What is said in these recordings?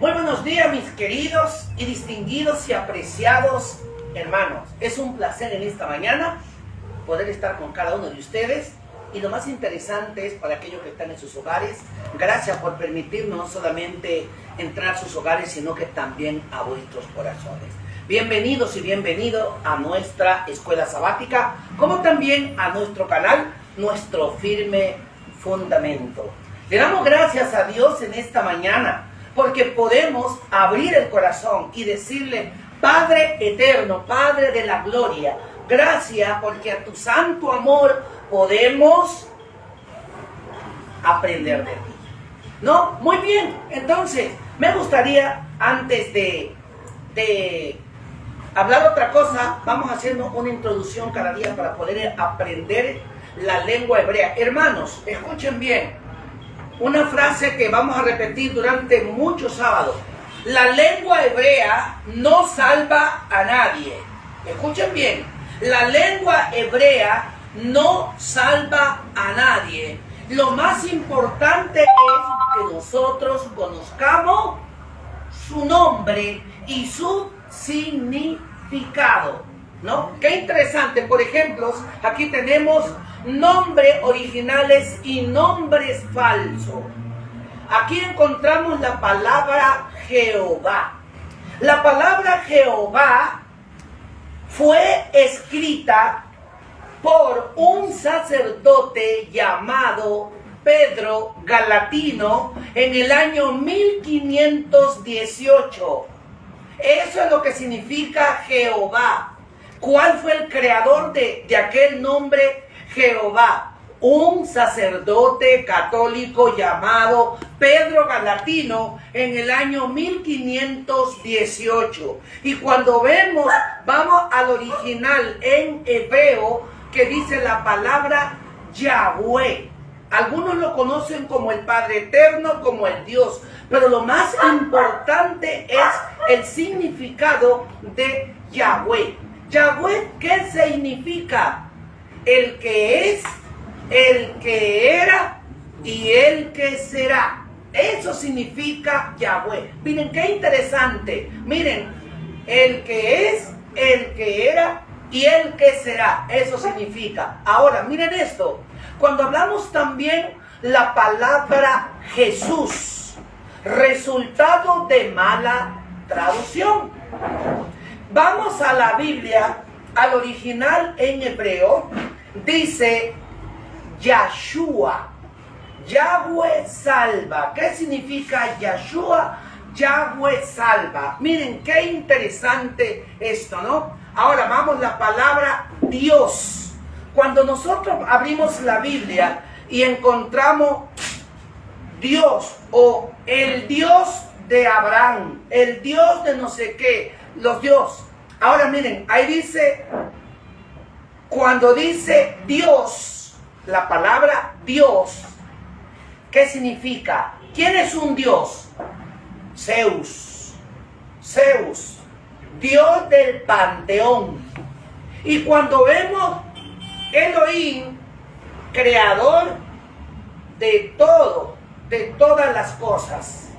Muy buenos días, mis queridos y distinguidos y apreciados hermanos. Es un placer en esta mañana poder estar con cada uno de ustedes. Y lo más interesante es para aquellos que están en sus hogares. Gracias por permitirnos no solamente entrar a sus hogares, sino que también a vuestros corazones. Bienvenidos y bienvenidos a nuestra escuela sabática, como también a nuestro canal, Nuestro Firme Fundamento. Le damos gracias a Dios en esta mañana, porque podemos abrir el corazón y decirle: Padre eterno, Padre de la gloria, gracias porque a tu santo amor podemos aprender de ti. ¿No? Muy bien, entonces me gustaría, antes de hablar otra cosa, vamos haciendo una introducción cada día para poder aprender la lengua hebrea. Hermanos, escuchen bien, una frase que vamos a repetir durante muchos sábados. La lengua hebrea no salva a nadie. Escuchen bien, la lengua hebrea no salva a nadie. Lo más importante es que nosotros conozcamos su nombre y su significado, ¿no? Qué interesante. Por ejemplo, aquí tenemos nombres originales y nombres falsos. Aquí encontramos la palabra Jehová. La palabra Jehová fue escrita por un sacerdote llamado Pedro Galatino en el año 1518. Eso es lo que significa Jehová. ¿Cuál fue el creador de aquel nombre Jehová? Un sacerdote católico llamado Pedro Galatino en el año 1518. Y cuando vamos al original en hebreo, que dice la palabra Yahweh. Algunos lo conocen como el Padre Eterno, como el Dios, pero lo más importante es el significado de Yahweh. Yahweh, ¿qué significa? El que es, el que era y el que será. Eso significa Yahweh. Miren qué interesante. Miren, el que es, el que era y el que será. Eso significa. Ahora, miren esto. Cuando hablamos también la palabra Jesús, resultado de mala traducción. Vamos a la Biblia, al original en hebreo, dice Yahshua, Yahweh salva. ¿Qué significa Yahshua? Yahweh salva. Miren qué interesante esto, ¿no? Ahora vamos a la palabra Dios. Cuando nosotros abrimos la Biblia y encontramos Dios o el Dios de Abraham, el Dios de no sé qué, los dios. Ahora miren, ahí dice, cuando dice Dios, la palabra Dios, ¿qué significa? ¿Quién es un Dios? Zeus, Zeus, Dios del panteón. Y cuando vemos Elohim, creador de todo, de todas las cosas.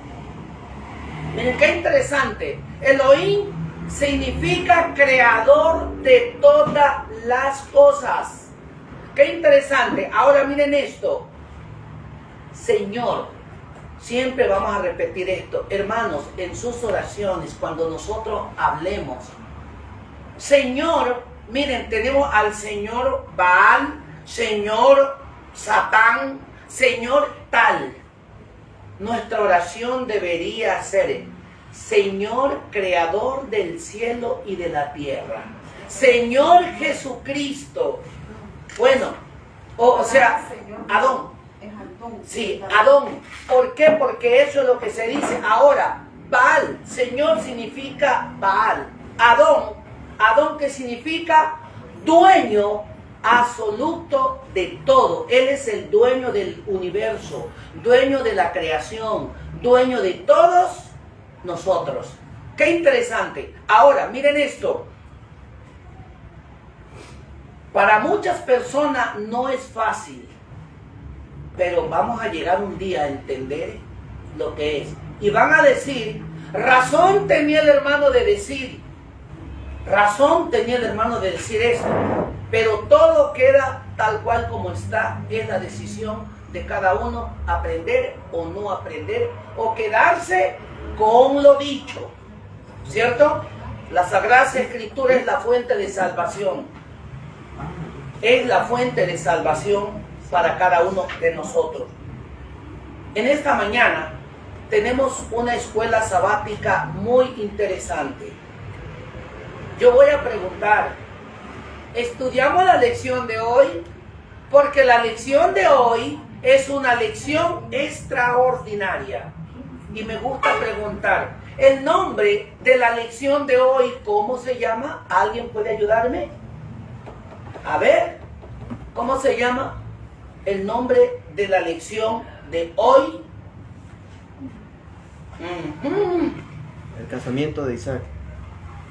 Miren qué interesante. Elohim significa creador de todas las cosas. Qué interesante. Ahora miren esto. Señor. Siempre vamos a repetir esto. Hermanos, en sus oraciones, cuando nosotros hablemos, Señor, miren, tenemos al Señor Baal, Señor Satán, Señor tal. Nuestra oración debería ser: Señor creador del cielo y de la tierra, Señor Jesucristo. Bueno, o sea, Adón. Sí, Adón. ¿Por qué? Porque eso es lo que se dice. Ahora, Baal, Señor significa Baal. Adón, Adón que significa dueño absoluto de todo. Él es el dueño del universo, dueño de la creación, dueño de todos nosotros. Qué interesante. Ahora, miren esto. Para muchas personas no es fácil, pero vamos a llegar un día a entender lo que es. Y van a decir, Razón tenía el hermano de decir esto, pero todo queda tal cual como está. Es la decisión de cada uno aprender o no aprender, o quedarse con lo dicho, ¿cierto? La Sagrada Escritura es la fuente de salvación. Es la fuente de salvación para cada uno de nosotros. En esta mañana tenemos una escuela sabática muy interesante. Yo voy a preguntar, ¿estudiamos la lección de hoy? Porque la lección de hoy es una lección extraordinaria. Y me gusta preguntar, ¿el nombre de la lección de hoy cómo se llama? ¿Alguien puede ayudarme? A ver, ¿cómo se llama el nombre de la lección de hoy? El casamiento de Isaac.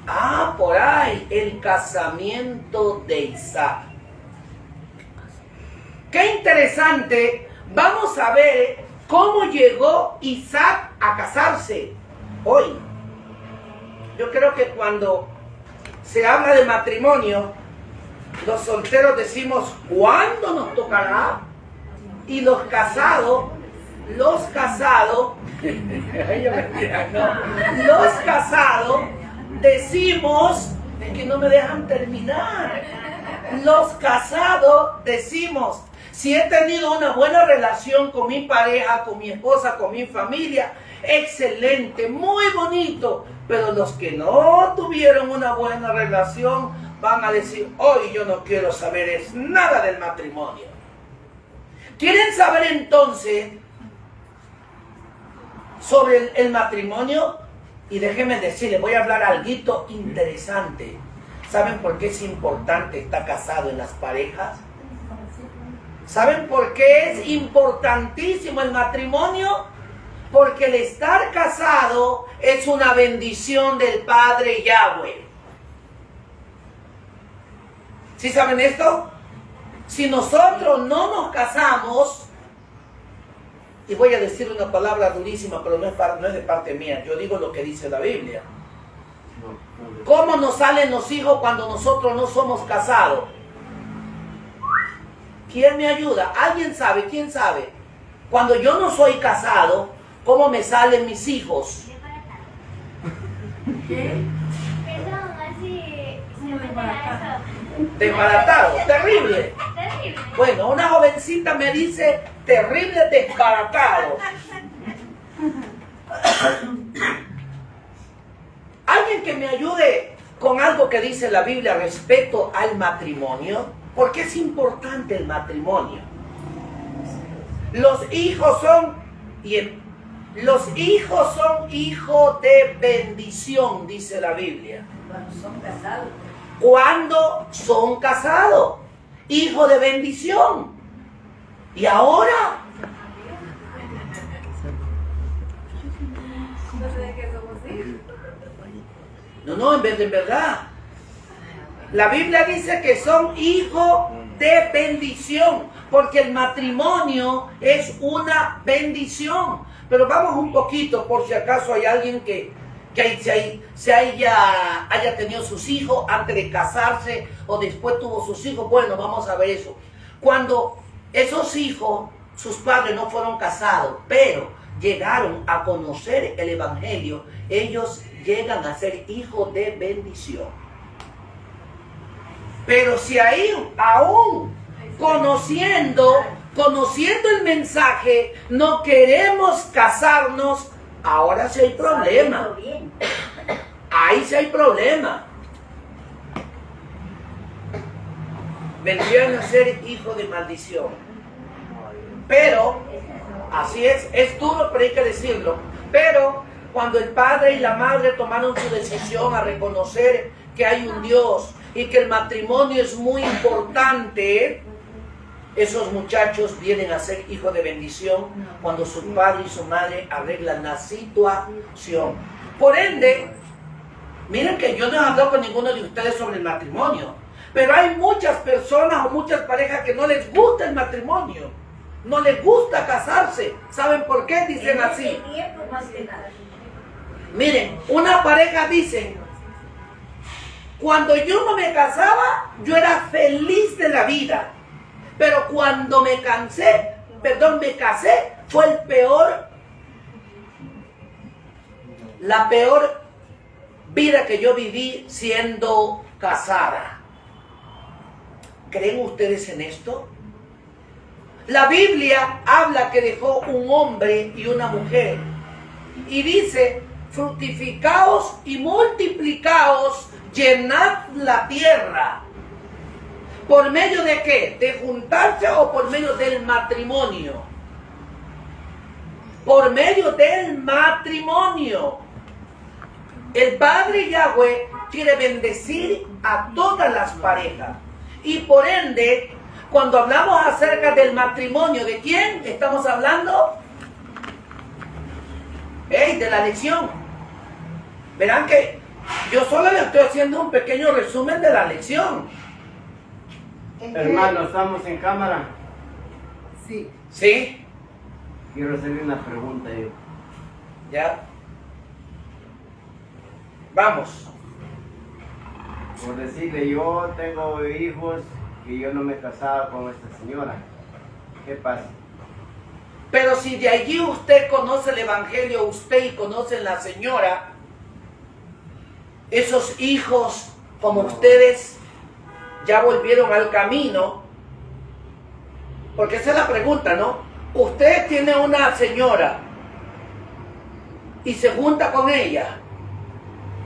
Ah, por ahí, el casamiento de Isaac. Qué interesante. Vamos a ver cómo llegó Isaac a casarse hoy. Yo creo que cuando se habla de matrimonio, los solteros decimos, ¿cuándo nos tocará? Y los casados decimos, es que no me dejan terminar. Los casados decimos, si he tenido una buena relación con mi pareja, con mi esposa, con mi familia, excelente, muy bonito. Pero los que no tuvieron una buena relación van a decir, hoy yo no quiero saber es nada del matrimonio. ¿Quieren saber entonces sobre el matrimonio? Y déjenme decirles, voy a hablar algo interesante. ¿Saben por qué es importante estar casado en las parejas? ¿Saben por qué es importantísimo el matrimonio? Porque el estar casado es una bendición del Padre Yahweh. ¿Sí saben esto? Si nosotros no nos casamos, y voy a decir una palabra durísima, pero no es de parte mía, yo digo lo que dice la Biblia. ¿Cómo nos salen los hijos cuando nosotros no somos casados? ¿Quién me ayuda? ¿Alguien sabe? ¿Quién sabe? Cuando yo no soy casado, ¿cómo me salen mis hijos? Desbaratado, terrible. Bueno, una jovencita me dice terrible desbaratado. Alguien que me ayude con algo que dice la Biblia respecto al matrimonio. ¿Por qué es importante el matrimonio? Los hijos son hijos de bendición, dice la Biblia. Cuando son casados, hijo de bendición. Y ahora, no, en verdad. La Biblia dice que son hijos de bendición, porque el matrimonio es una bendición. Pero vamos un poquito, por si acaso hay alguien que haya tenido sus hijos antes de casarse o después tuvo sus hijos. Bueno, vamos a ver eso. Cuando esos hijos, sus padres no fueron casados, pero llegaron a conocer el Evangelio, ellos llegan a ser hijos de bendición. Pero si ahí aún conociendo el mensaje no queremos casarnos, ahora sí hay problema. Ahí sí hay problema. Vendrían a ser hijos de maldición. Pero, así es duro, pero hay que decirlo. Pero cuando el padre y la madre tomaron su decisión a reconocer que hay un Dios y que el matrimonio es muy importante, esos muchachos vienen a ser hijos de bendición cuando su padre y su madre arreglan la situación. Por ende, miren que yo no he hablado con ninguno de ustedes sobre el matrimonio, pero hay muchas personas o muchas parejas que no les gusta el matrimonio, no les gusta casarse. ¿Saben por qué? Dicen así. Miren, una pareja dice, cuando yo no me casaba, yo era feliz de la vida. Pero cuando me casé, fue la peor vida que yo viví siendo casada. ¿Creen ustedes en esto? La Biblia habla que dejó un hombre y una mujer. Y dice, fructificaos y multiplicaos, llenad la tierra. ¿Por medio de qué? ¿De juntarse o por medio del matrimonio? Por medio del matrimonio. El Padre Yahweh quiere bendecir a todas las parejas. Y por ende, cuando hablamos acerca del matrimonio, ¿de quién estamos hablando? De la lección. Verán que yo solo le estoy haciendo un pequeño resumen de la lección. Hermano, ¿estamos en cámara? Sí. ¿Sí? Quiero hacerle una pregunta yo. Ya. Vamos. Por decirle, yo tengo hijos y yo no me he casado con esta señora. ¿Qué pasa? Pero si de allí usted conoce el Evangelio, usted y conoce la señora, esos hijos como ustedes ya volvieron al camino, porque esa es la pregunta, ¿no? Usted tiene una señora y se junta con ella.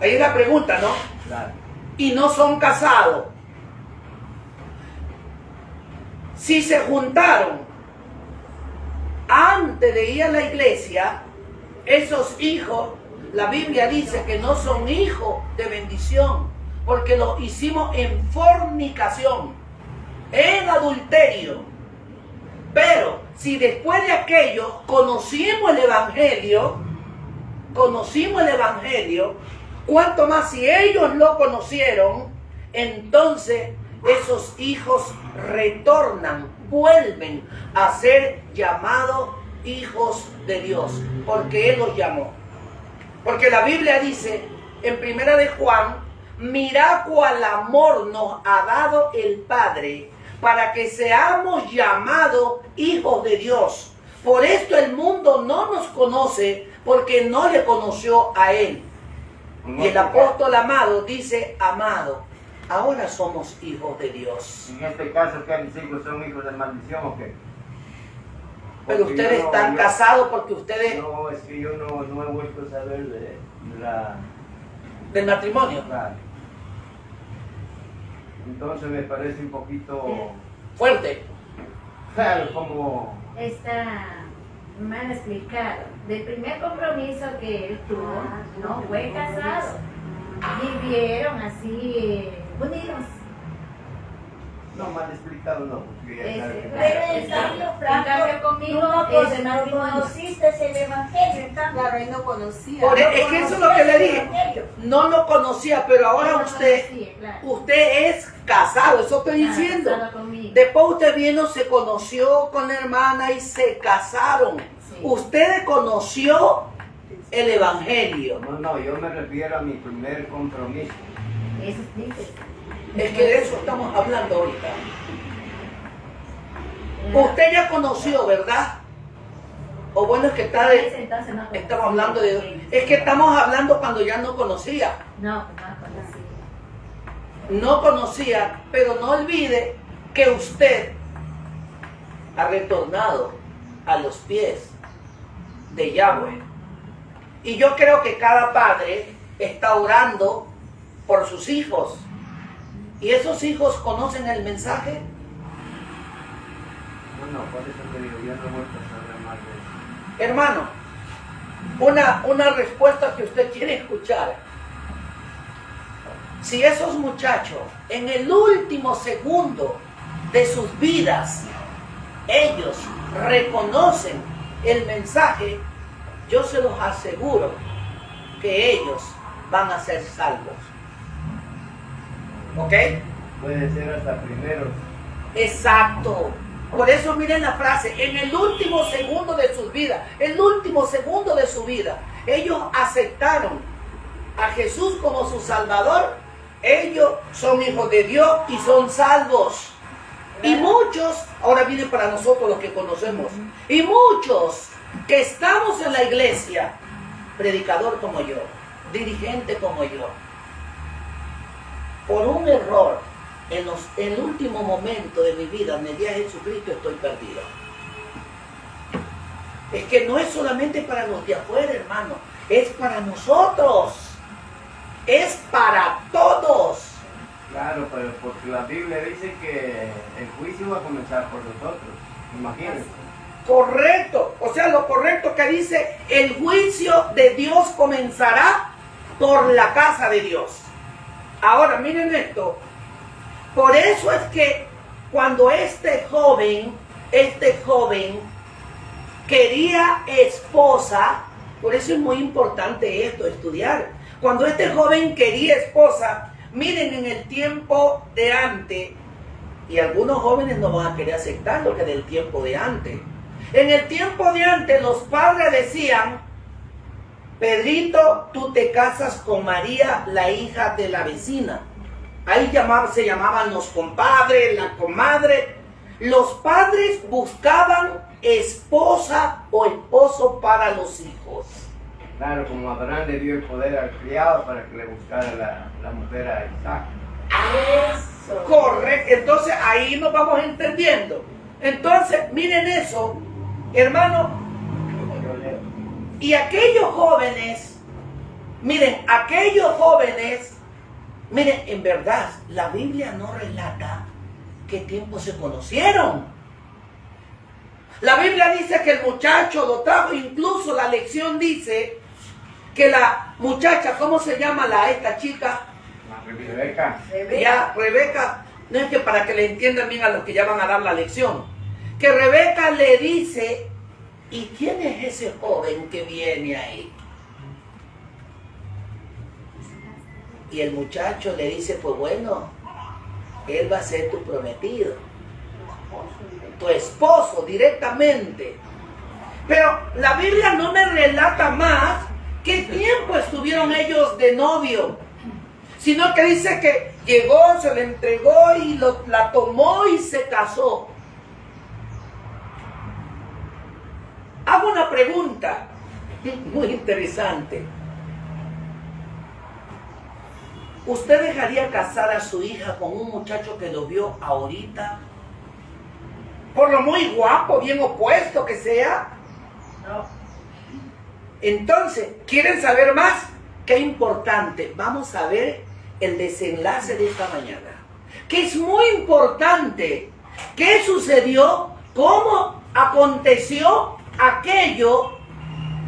Ahí es la pregunta, ¿no? Claro. Y no son casados. Si se juntaron antes de ir a la iglesia, esos hijos, la Biblia dice que no son hijos de bendición, porque los hicimos en fornicación, en adulterio. Pero si después de aquello conocimos el Evangelio, cuanto más si ellos lo conocieron, entonces esos hijos retornan, vuelven a ser llamados hijos de Dios, porque Él los llamó. Porque la Biblia dice en 1 de Juan, mirad cuál amor nos ha dado el Padre, para que seamos llamados hijos de Dios. Por esto el mundo no nos conoce, porque no le conoció a Él. Y el apóstol amado dice, amado, ahora somos hijos de Dios. En este caso, ¿qué mis hijos son hijos de maldición o qué? Pero Porque ustedes yo están casados porque ustedes... No, es que yo no he vuelto a saber de la... del matrimonio. Claro. Entonces me parece un poquito... Fuerte. Claro, como... Está mal explicado. Del primer compromiso que él tuvo, no fue casado. Vivieron así unidos. No, mal explicado no. Porque ya Ese, sabe que- Pero en cambio, En cambio, Franco, conmigo tú no es de matrimonio. conociste el Evangelio, en cambio. Claro, él no conocía. Es que eso es lo que le dije. No lo conocía, pero ahora Yo lo usted conocía, claro. es casado, eso estoy Claro, diciendo. casado conmigo. Después usted vino, se conoció con la hermana y se casaron. Sí. Usted conoció el Evangelio. No, yo me refiero a mi primer compromiso. Eso explica. Es que de eso estamos hablando ahorita. Usted ya conoció, ¿verdad? O bueno, es que está Ese entonces no conocía. estamos hablando de... Es que estamos hablando cuando ya no conocía. No conocía. No conocía, pero no olvide que usted ha retornado a los pies de Yahweh. Y yo creo que cada padre está orando por sus hijos. ¿Y esos hijos conocen el mensaje? No, por eso te digo, yo no he vuelto a saber más de eso. Hermano, una respuesta que usted quiere escuchar. Si esos muchachos en el último segundo de sus vidas, ellos reconocen el mensaje, yo se los aseguro que ellos van a ser salvos. ¿Ok? Puede ser hasta primeros. Exacto. Por eso miren la frase, en el último segundo de sus vidas, el último segundo de su vida, ellos aceptaron a Jesús como su Salvador. Ellos son hijos de Dios y son salvos. Y muchos, ahora viene para nosotros los que conocemos, y muchos que estamos en la iglesia, predicador como yo, dirigente como yo, por un error, en el último momento de mi vida, en el día de Jesucristo, estoy perdido. Es que no es solamente para los de afuera, hermano, es para nosotros, es para todos. Claro, pero porque la Biblia dice que el juicio va a comenzar por nosotros, imagínense. Correcto, o sea, lo correcto que dice, el juicio de Dios comenzará por la casa de Dios. Ahora, miren esto, por eso es que cuando este joven quería esposa, por eso es muy importante esto, estudiar. Cuando este joven quería esposa, miren, en el tiempo de antes, y algunos jóvenes no van a querer aceptar lo que del tiempo de antes. En el tiempo de antes los padres decían, Pedrito, tú te casas con María, la hija de la vecina. Ahí se llamaban los compadres, la comadre. Los padres buscaban esposa o esposo para los hijos. Claro, como Abraham le dio el poder al criado para que le buscara la mujer a Isaac. Eso. Correcto, entonces ahí nos vamos entendiendo. Entonces, miren eso, hermano. Y aquellos jóvenes, miren, en verdad, la Biblia no relata qué tiempo se conocieron. La Biblia dice que el muchacho lo trajo, incluso la lección dice que la muchacha, ¿cómo se llama esta chica? Rebeca. Ya, Rebeca, no es que para que le entiendan bien a los que ya van a dar la lección, que Rebeca le dice, ¿y quién es ese joven que viene ahí? Y el muchacho le dice, pues bueno, él va a ser tu prometido, tu esposo directamente. Pero la Biblia no me relata más qué tiempo estuvieron ellos de novio, sino que dice que llegó, se le entregó y la tomó y se casó. Hago una pregunta muy interesante. ¿Usted dejaría casar a su hija con un muchacho que lo vio ahorita? Por lo muy guapo, bien opuesto que sea. No. Entonces, ¿quieren saber más? Qué importante. Vamos a ver el desenlace de esta mañana. Que es muy importante. ¿Qué sucedió? ¿Cómo aconteció aquello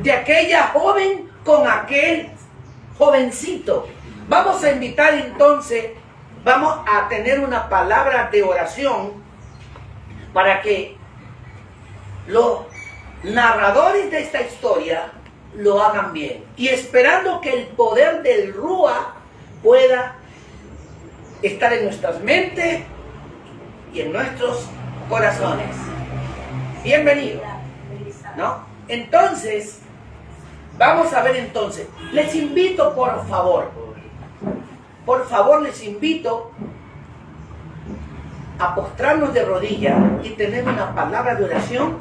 de aquella joven con aquel jovencito? Vamos a invitar entonces, vamos a tener una palabra de oración para que los narradores de esta historia lo hagan bien. Y esperando que el poder del Rúa pueda estar en nuestras mentes y en nuestros corazones. Bienvenido, ¿no? Entonces, vamos a ver entonces. Les invito, por favor, les invito a postrarnos de rodillas y tener una palabra de oración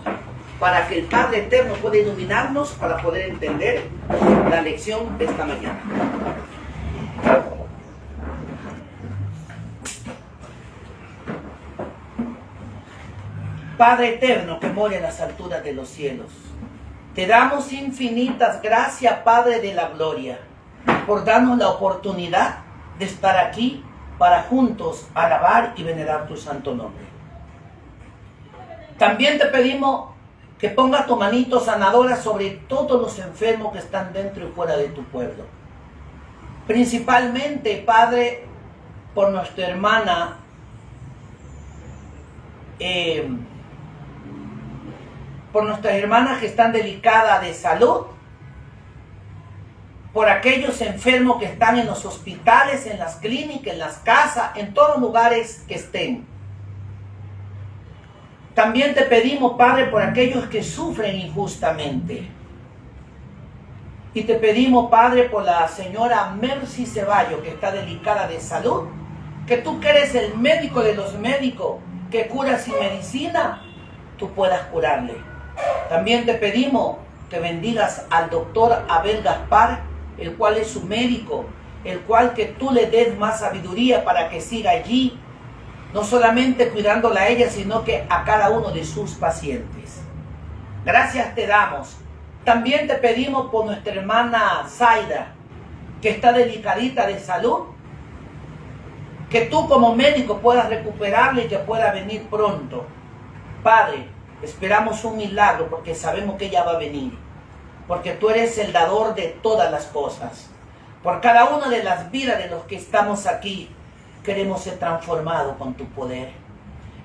para que el Padre Eterno pueda iluminarnos para poder entender la lección de esta mañana. Padre Eterno que mora en las alturas de los cielos, te damos infinitas gracias, Padre de la gloria, por darnos la oportunidad de estar aquí para juntos alabar y venerar tu santo nombre. También te pedimos que pongas tu manito sanadora sobre todos los enfermos que están dentro y fuera de tu pueblo. Principalmente, Padre, por nuestra hermana por nuestras hermanas que están delicadas de salud, por aquellos enfermos que están en los hospitales, en las clínicas, en las casas, en todos los lugares que estén. También te pedimos, Padre, por aquellos que sufren injustamente. Y te pedimos, Padre, por la señora Mercy Ceballos, que está delicada de salud, que tú que eres el médico de los médicos, que curas sin medicina, tú puedas curarle. También te pedimos que bendigas al doctor Abel Gaspar, el cual es su médico, el cual que tú le des más sabiduría para que siga allí, no solamente cuidándola a ella, sino que a cada uno de sus pacientes. Gracias te damos. También te pedimos por nuestra hermana Zaida, que está delicadita de salud, que tú como médico puedas recuperarla y que pueda venir pronto. Padre, esperamos un milagro porque sabemos que ella va a venir, porque tú eres el dador de todas las cosas. Por cada una de las vidas de los que estamos aquí, queremos ser transformados con tu poder.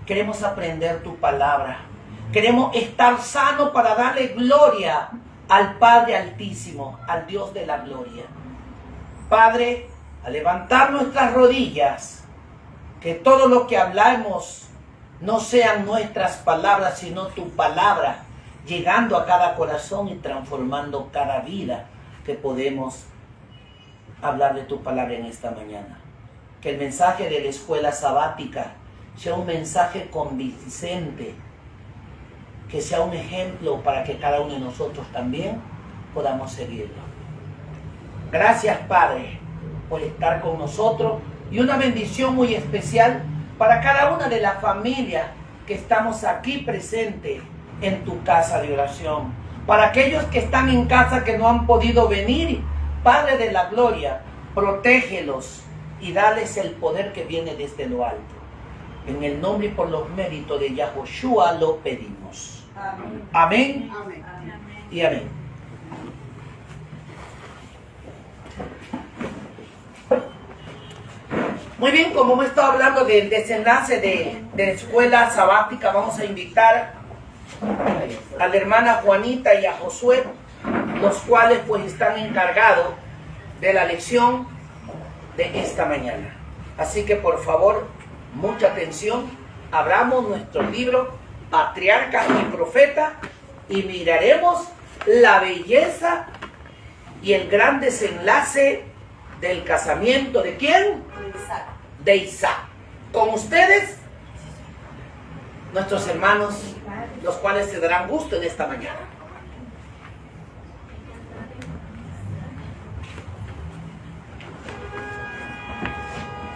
Queremos aprender tu palabra. Queremos estar sanos para darle gloria al Padre Altísimo, al Dios de la gloria. Padre, a levantar nuestras rodillas, que todo lo que hablamos no sean nuestras palabras, sino tu palabra, llegando a cada corazón y transformando cada vida que podemos hablar de tu palabra en esta mañana. Que el mensaje de la escuela sabática sea un mensaje convincente, que sea un ejemplo para que cada uno de nosotros también podamos seguirlo. Gracias, Padre, por estar con nosotros, y una bendición muy especial para cada una de las familias que estamos aquí presentes en tu casa de oración. Para aquellos que están en casa que no han podido venir, Padre de la gloria, protégelos y dales el poder que viene desde lo alto. En el nombre y por los méritos de Yahoshua lo pedimos. Amén. Amén, Amén. y amén. Muy bien, como hemos estado hablando del desenlace de la escuela sabática, vamos a invitar a la hermana Juanita y a Josué, los cuales pues están encargados de la lección de esta mañana. Así que por favor, mucha atención, abramos nuestro libro Patriarca y Profeta y miraremos la belleza y el gran desenlace del casamiento ¿de quién? De Isaac. Con ustedes, nuestros hermanos, los cuales se darán gusto en esta mañana.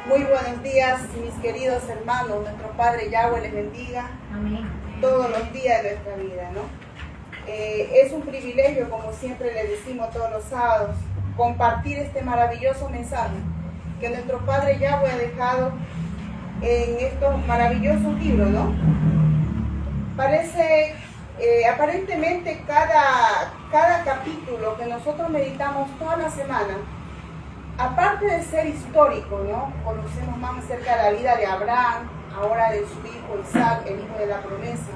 Muy buenos días, mis queridos hermanos. Nuestro Padre Yahweh les bendiga Amén. todos los días de nuestra vida, ¿no? Es un privilegio, como siempre le decimos todos los sábados, compartir este maravilloso mensaje que nuestro Padre Yahweh ha dejado en estos maravillosos libros, ¿no? Parece, aparentemente cada capítulo que nosotros meditamos toda la semana, aparte de ser histórico, ¿no? Conocemos más acerca de la vida de Abraham, ahora de su hijo Isaac, el hijo de la promesa.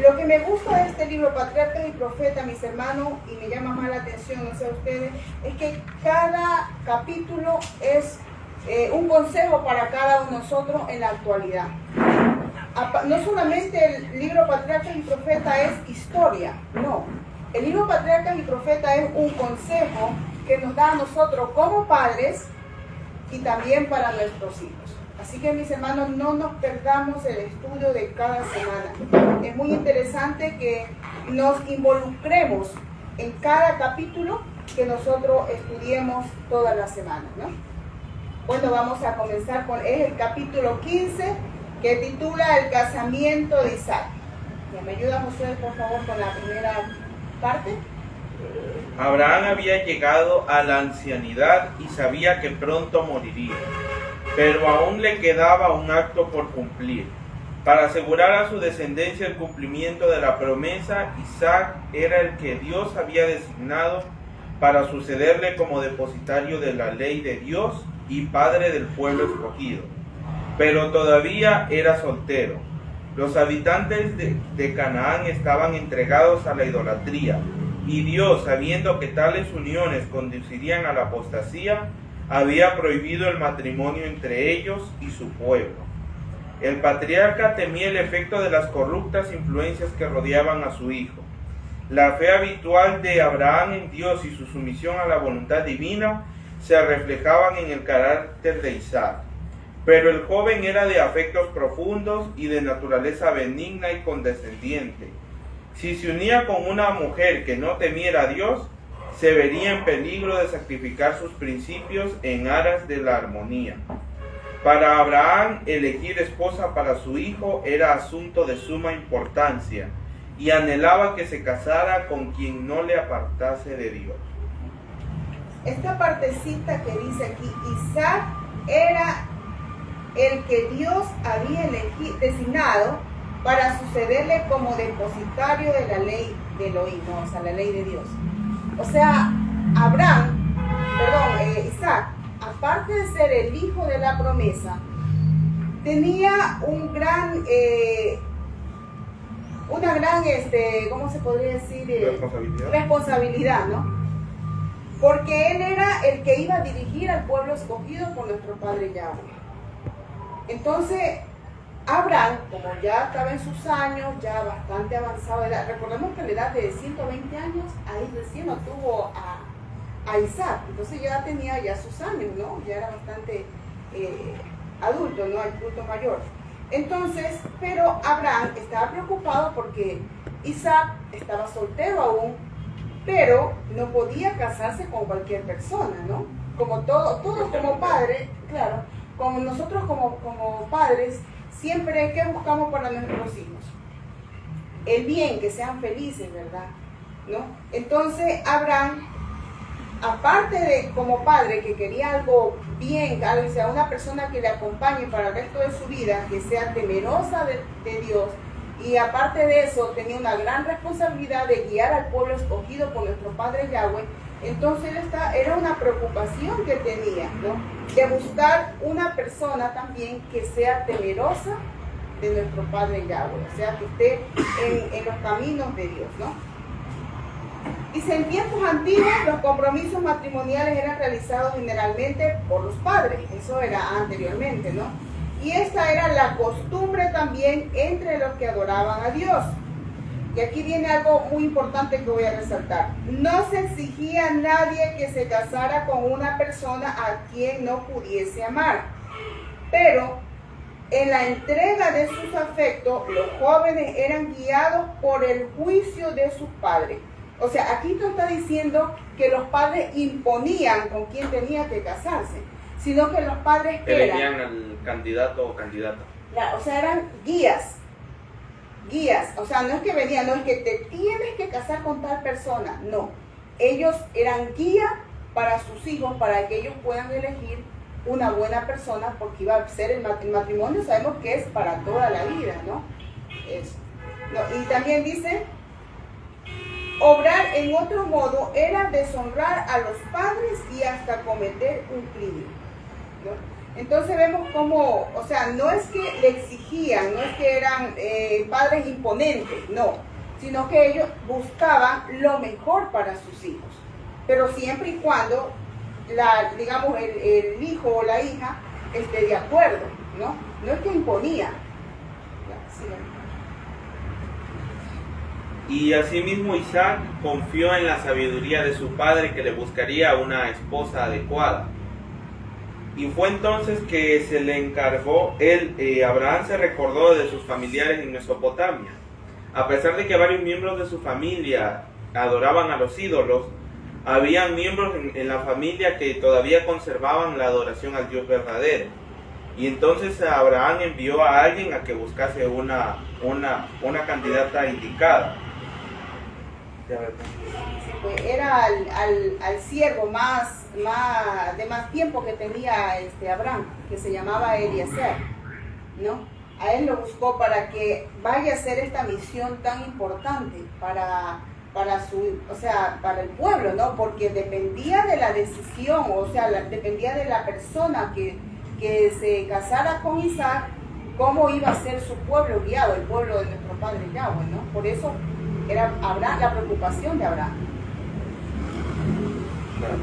Lo que me gusta de este libro, Patriarcas y Profetas, mis hermanos, y me llama más la atención, no sé a ustedes, es que cada capítulo es un consejo para cada uno de nosotros en la actualidad. No solamente el libro Patriarcas y Profetas es historia, no. El libro Patriarcas y Profetas es un consejo que nos da a nosotros como padres y también para nuestros hijos. Así que, mis hermanos, no nos perdamos el estudio de cada semana. Es muy interesante que nos involucremos en cada capítulo que nosotros estudiemos todas las semanas, ¿no? Bueno, vamos a comenzar con el capítulo 15, que titula El casamiento de Isaac. ¿Me ayuda, Josué, por favor, con la primera parte? Abraham había llegado a la ancianidad y sabía que pronto moriría, pero aún le quedaba un acto por cumplir. Para asegurar a su descendencia el cumplimiento de la promesa, Isaac era el que Dios había designado para sucederle como depositario de la ley de Dios y padre del pueblo escogido. Pero todavía era soltero. Los habitantes de Canaán estaban entregados a la idolatría, y Dios, sabiendo que tales uniones conducirían a la apostasía, había prohibido el matrimonio entre ellos y su pueblo. El patriarca temía el efecto de las corruptas influencias que rodeaban a su hijo. La fe habitual de Abraham en Dios y su sumisión a la voluntad divina se reflejaban en el carácter de Isaac. Pero el joven era de afectos profundos y de naturaleza benigna y condescendiente. Si se unía con una mujer que no temiera a Dios, se vería en peligro de sacrificar sus principios en aras de la armonía. Para Abraham, elegir esposa para su hijo era asunto de suma importancia, y anhelaba que se casara con quien no le apartase de Dios. Esta partecita que dice aquí, Isaac era el que Dios había designado para sucederle como depositario de la ley de Elohim, ¿no? O sea, la ley de Dios. O sea, Isaac, aparte de ser el hijo de la promesa, tenía una gran, ¿cómo se podría decir? Responsabilidad, ¿no? Porque él era el que iba a dirigir al pueblo escogido por nuestro Padre Yahweh. Entonces, Abraham, como ya estaba en sus años, ya bastante avanzado de edad, recordemos que a la edad de 120 años, ahí recién no tuvo a Isaac, entonces ya tenía ya sus años, ¿no? Ya era bastante adulto, ¿no? Adulto mayor. Entonces, pero Abraham estaba preocupado porque Isaac estaba soltero aún, pero no podía casarse con cualquier persona, ¿no? Como todos como padres, claro, como nosotros como padres, siempre, ¿qué buscamos para nuestros hijos? El bien, que sean felices, ¿verdad? ¿No? Entonces, Abraham, aparte de como padre que quería algo bien, o sea, una persona que le acompañe para el resto de su vida, que sea temerosa de Dios, y aparte de eso tenía una gran responsabilidad de guiar al pueblo escogido por nuestro Padre Yahweh. Entonces era una preocupación que tenía, ¿no? De buscar una persona también que sea temerosa de nuestro Padre Yahweh, o sea, que esté en los caminos de Dios, ¿no? Dice, en tiempos antiguos los compromisos matrimoniales eran realizados generalmente por los padres, eso era anteriormente, ¿no? Y esta era la costumbre también entre los que adoraban a Dios. Y aquí viene algo muy importante que voy a resaltar. No se exigía a nadie que se casara con una persona a quien no pudiese amar. Pero en la entrega de sus afectos, los jóvenes eran guiados por el juicio de sus padres. O sea, aquí no está diciendo que los padres imponían con quién tenía que casarse, sino que los padres elegían al candidato o candidata. O sea, eran guías. O sea, no es que venían, no es que te tienes que casar con tal persona, no. Ellos eran guía para sus hijos, para que ellos puedan elegir una buena persona, porque iba a ser el matrimonio, sabemos que es para toda la vida, ¿no? Y también dice, obrar en otro modo era deshonrar a los padres y hasta cometer un crimen, ¿no? Entonces vemos cómo, o sea, no es que le exigían, no es que eran padres imponentes, no, sino que ellos buscaban lo mejor para sus hijos, pero siempre y cuando, digamos, el hijo o la hija esté de acuerdo, ¿no? No es que imponía. Y asimismo Isaac confió en la sabiduría de su padre, que le buscaría una esposa adecuada. Y fue entonces que se le encargó, Abraham se recordó de sus familiares en Mesopotamia. A pesar de que varios miembros de su familia adoraban a los ídolos, había miembros en la familia que todavía conservaban la adoración al Dios verdadero. Y entonces Abraham envió a alguien a que buscase una candidata indicada. Era al siervo de más tiempo que tenía Abraham, que se llamaba Eliezer, ¿no? A él lo buscó para que vaya a hacer esta misión tan importante para el pueblo, ¿no? Porque dependía de la decisión, o sea, dependía de la persona que se casara con Isaac, cómo iba a ser su pueblo guiado, el pueblo de nuestro Padre Yahweh, ¿no? Por eso era la preocupación de Abraham. Claro.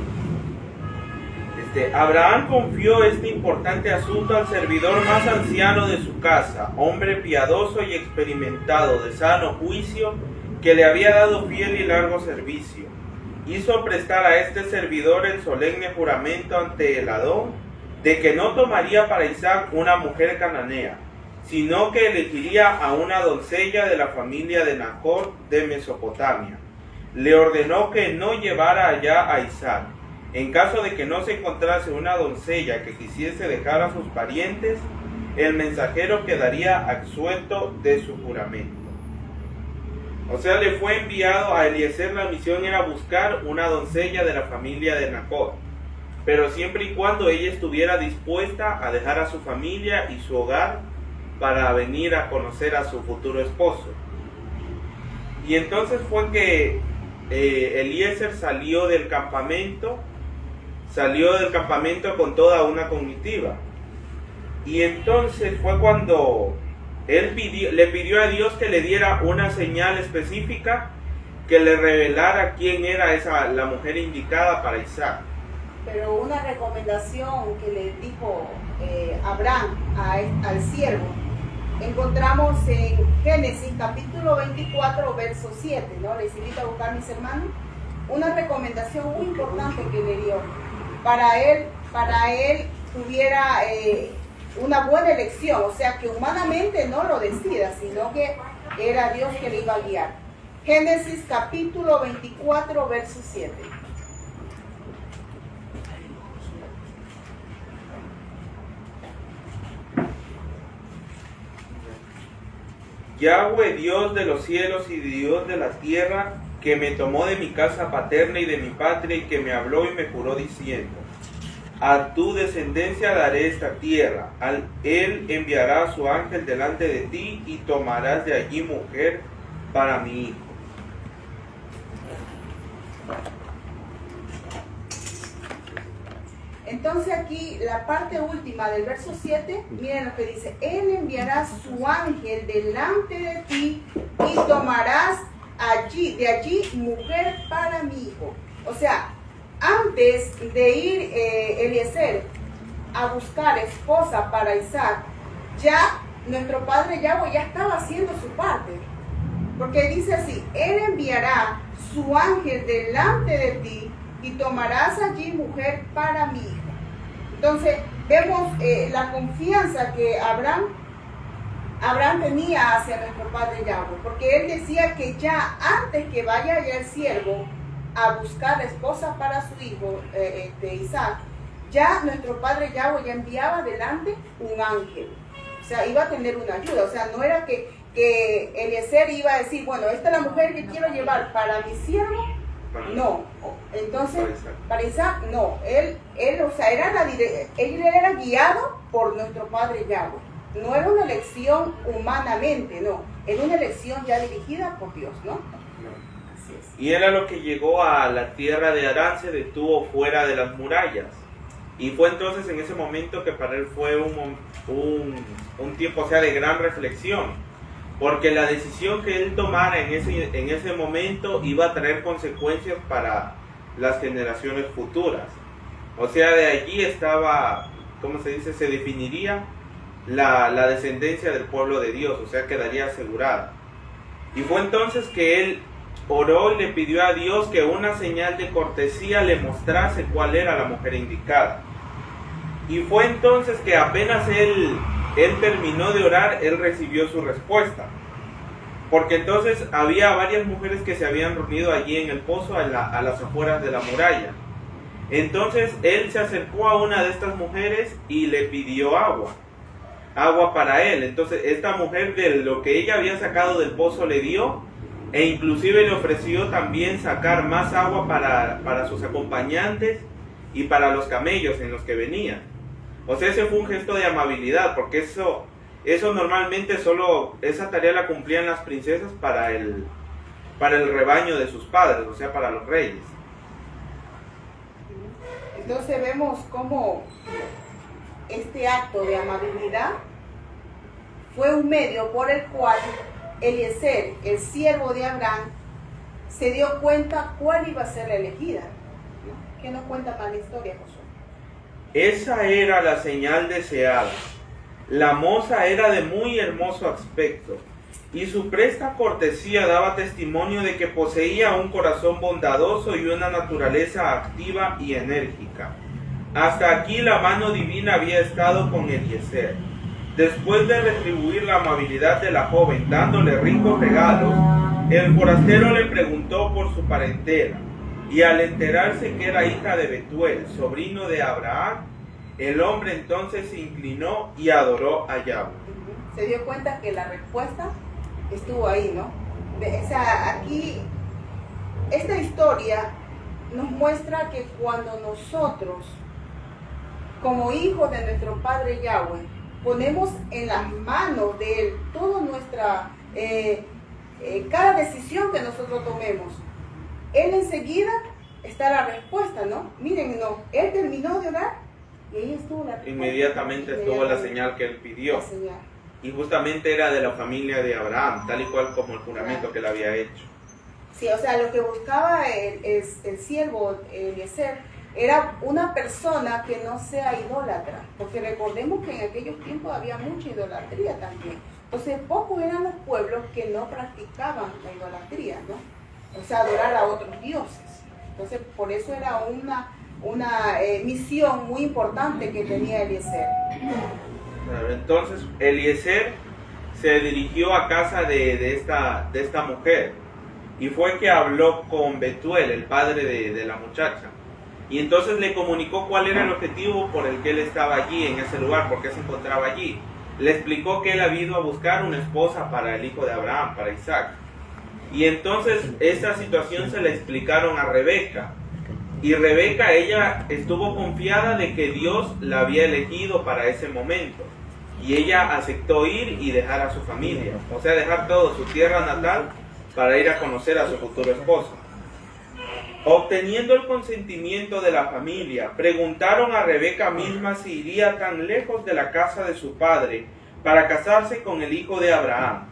Abraham confió este importante asunto al servidor más anciano de su casa, hombre piadoso y experimentado, de sano juicio, que le había dado fiel y largo servicio. Hizo prestar a este servidor el solemne juramento ante el Adón de que no tomaría para Isaac una mujer cananea, sino que elegiría a una doncella de la familia de Nacor de Mesopotamia. Le ordenó que no llevara allá a Isaac. En caso de que no se encontrase una doncella que quisiese dejar a sus parientes, el mensajero quedaría absuelto de su juramento. O sea, le fue enviado a Eliezer, la misión era buscar una doncella de la familia de Nacor, pero siempre y cuando ella estuviera dispuesta a dejar a su familia y su hogar para venir a conocer a su futuro esposo. Y entonces fue que Eliezer salió del campamento con toda una comitiva. Y entonces fue cuando él le pidió a Dios que le diera una señal específica que le revelara quién era la mujer indicada para Isaac. Pero una recomendación que le dijo Abraham al siervo, encontramos en Génesis capítulo 24, verso 7, ¿no? Les invito a buscar, mis hermanos, una recomendación muy importante que le dio. Para él tuviera una buena elección, o sea que humanamente no lo decida, sino que era Dios que le iba a guiar. Génesis capítulo 24, verso 7. Yahweh, Dios de los cielos y Dios de la tierra, que me tomó de mi casa paterna y de mi patria, y que me habló y me juró diciendo: a tu descendencia daré esta tierra, él enviará a su ángel delante de ti, y tomarás de allí mujer para mi hijo. Entonces aquí la parte última del verso 7, miren lo que dice: él enviará su ángel delante de ti y tomarás de allí mujer para mi hijo. O sea, antes de ir Eliezer a buscar esposa para Isaac, ya nuestro padre Yahweh ya estaba haciendo su parte. Porque dice así: él enviará su ángel delante de ti y tomarás allí mujer para mi hijo. Entonces vemos la confianza que Abraham tenía hacia nuestro padre Yahweh, porque él decía que ya antes que vaya ya el siervo a buscar esposa para su hijo Isaac, ya nuestro padre Yahweh ya enviaba delante un ángel. O sea, iba a tener una ayuda. O sea, no era que Eliezer iba a decir, bueno, esta es la mujer que quiero llevar para mi siervo. No, entonces para Isaac no, él o sea, él era guiado por nuestro padre Yahweh. No era una elección humanamente, no, era una elección ya dirigida por Dios, ¿no? Así es. Y era lo que llegó a la tierra de Harán, se detuvo fuera de las murallas. Y fue entonces en ese momento que para él fue un tiempo, o sea, de gran reflexión. Porque la decisión que él tomara en ese momento iba a traer consecuencias para las generaciones futuras. O sea, de allí estaba, ¿cómo se dice? Se definiría la descendencia del pueblo de Dios, o sea, quedaría asegurada. Y fue entonces que él oró y le pidió a Dios que una señal de cortesía le mostrase cuál era la mujer indicada. Y fue entonces que apenas él terminó de orar, él recibió su respuesta. Porque entonces había varias mujeres que se habían reunido allí en el pozo a las afueras de la muralla. Entonces él se acercó a una de estas mujeres y le pidió agua para él. Entonces esta mujer, de lo que ella había sacado del pozo, le dio, e inclusive le ofreció también sacar más agua para sus acompañantes y para los camellos en los que venían. O sea, ese fue un gesto de amabilidad, porque eso normalmente solo, esa tarea la cumplían las princesas para el rebaño de sus padres, o sea, para los reyes. Entonces vemos cómo este acto de amabilidad fue un medio por el cual Eliezer, el siervo de Abraham, se dio cuenta cuál iba a ser la elegida. ¿Qué nos cuenta más la historia, Josué? Esa era la señal deseada. La moza era de muy hermoso aspecto, y su presta cortesía daba testimonio de que poseía un corazón bondadoso y una naturaleza activa y enérgica. Hasta aquí la mano divina había estado con Eliezer. Después de retribuir la amabilidad de la joven dándole ricos regalos, el forastero le preguntó por su parentela, y al enterarse que era hija de Betuel, sobrino de Abraham, el hombre entonces se inclinó y adoró a Yahweh. Se dio cuenta que la respuesta estuvo ahí, ¿no? O sea, aquí, esta historia nos muestra que cuando nosotros, como hijos de nuestro Padre Yahweh, ponemos en las manos de Él toda nuestra, cada decisión que nosotros tomemos, Él enseguida está la respuesta, ¿no? Miren, no, Él terminó de orar y ahí estuvo la respuesta. Inmediatamente estuvo la señal que él pidió. La señal. Y justamente era de la familia de Abraham, tal y cual como el juramento que él había hecho. Sí, o sea, lo que buscaba el siervo Eliezer era una persona que no sea idólatra, porque recordemos que en aquellos tiempos había mucha idolatría también. Entonces, pocos eran los pueblos que no practicaban la idolatría, ¿no? O sea, adorar a otros dioses. Entonces, por eso era una misión muy importante que tenía Eliezer. Entonces Eliezer se dirigió a casa de esta mujer, y fue que habló con Betuel, el padre de la muchacha, y entonces le comunicó cuál era el objetivo por el que él estaba allí en ese lugar, por qué se encontraba allí. Le explicó que él había ido a buscar una esposa para el hijo de Abraham, para Isaac, y entonces esta situación se la explicaron a Rebeca. Y Rebeca, ella estuvo confiada de que Dios la había elegido para ese momento. Y ella aceptó ir y dejar a su familia. O sea, dejar todo, su tierra natal, para ir a conocer a su futuro esposo. Obteniendo el consentimiento de la familia, preguntaron a Rebeca misma si iría tan lejos de la casa de su padre para casarse con el hijo de Abraham.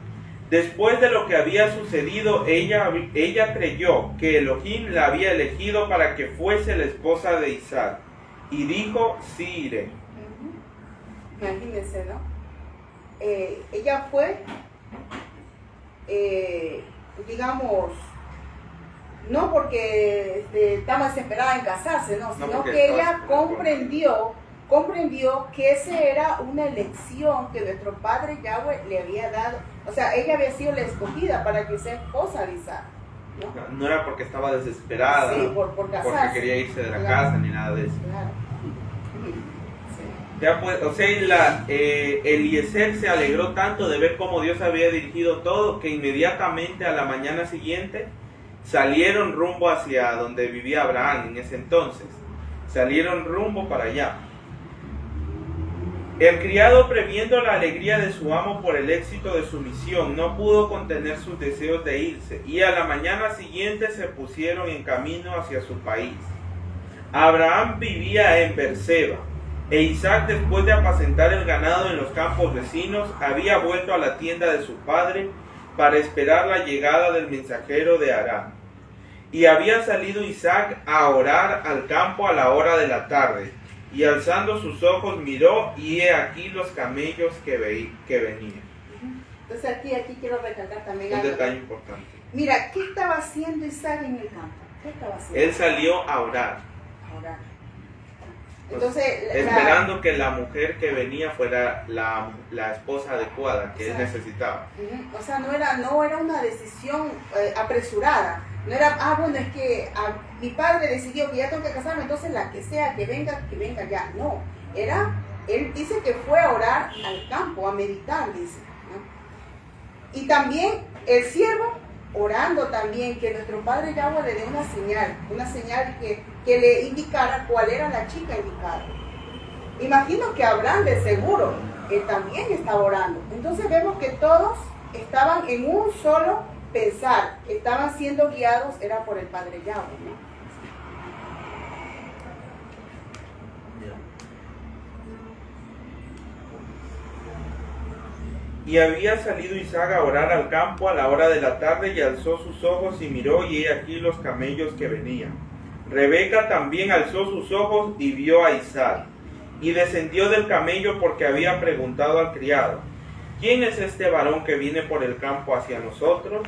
Después de lo que había sucedido, ella creyó que Elohim la había elegido para que fuese la esposa de Isaac, y dijo, sí iré. Imagínense, ¿no? Ella fue, digamos, no porque estaba desesperada en casarse, no, sino que ella comprendió que esa era una elección que nuestro Padre Yahweh le había dado. O sea, ella había sido la escogida para que sea esposa de Isaac, ¿no? No era porque estaba desesperada, sí, por casarse, porque quería irse de la casa, ni nada de eso. Claro. Sí. Ya pues, o sea, Eliezer se alegró tanto de ver cómo Dios había dirigido todo, que inmediatamente a la mañana siguiente salieron rumbo hacia donde vivía Abraham en ese entonces. Salieron rumbo para allá. El criado, previendo la alegría de su amo por el éxito de su misión, no pudo contener sus deseos de irse, y a la mañana siguiente se pusieron en camino hacia su país. Abraham vivía en Berseba, e Isaac, después de apacentar el ganado en los campos vecinos, había vuelto a la tienda de su padre para esperar la llegada del mensajero de Aram. Y había salido Isaac a orar al campo a la hora de la tarde, y alzando sus ojos miró, y he aquí los camellos que venían. Entonces aquí quiero recalcar también Un algo. detalle importante. Mira, ¿qué estaba haciendo Isaac en el campo? ¿Qué estaba haciendo? Él salió a orar, A orar. Entonces, esperando que la mujer que venía fuera la esposa adecuada que él Exacto. necesitaba. O sea, no era una decisión apresurada. No era, bueno, es que mi padre decidió que ya tengo que casarme, entonces la que sea, que venga ya. No, él dice que fue a orar al campo, a meditar, dice, ¿no? Y también el siervo orando también, que nuestro Padre Yahweh le dé una señal que le indicara cuál era la chica indicada. Imagino que Abraham de seguro, él también estaba orando. Entonces vemos que todos estaban en un solo pensar, estaban siendo guiados, era por el Padre Yahweh, ¿no? Y había salido Isaac a orar al campo a la hora de la tarde, y alzó sus ojos y miró, y he aquí los camellos que venían. Rebeca también alzó sus ojos y vio a Isaac, y descendió del camello porque había preguntado al criado: ¿quién es este varón que viene por el campo hacia nosotros?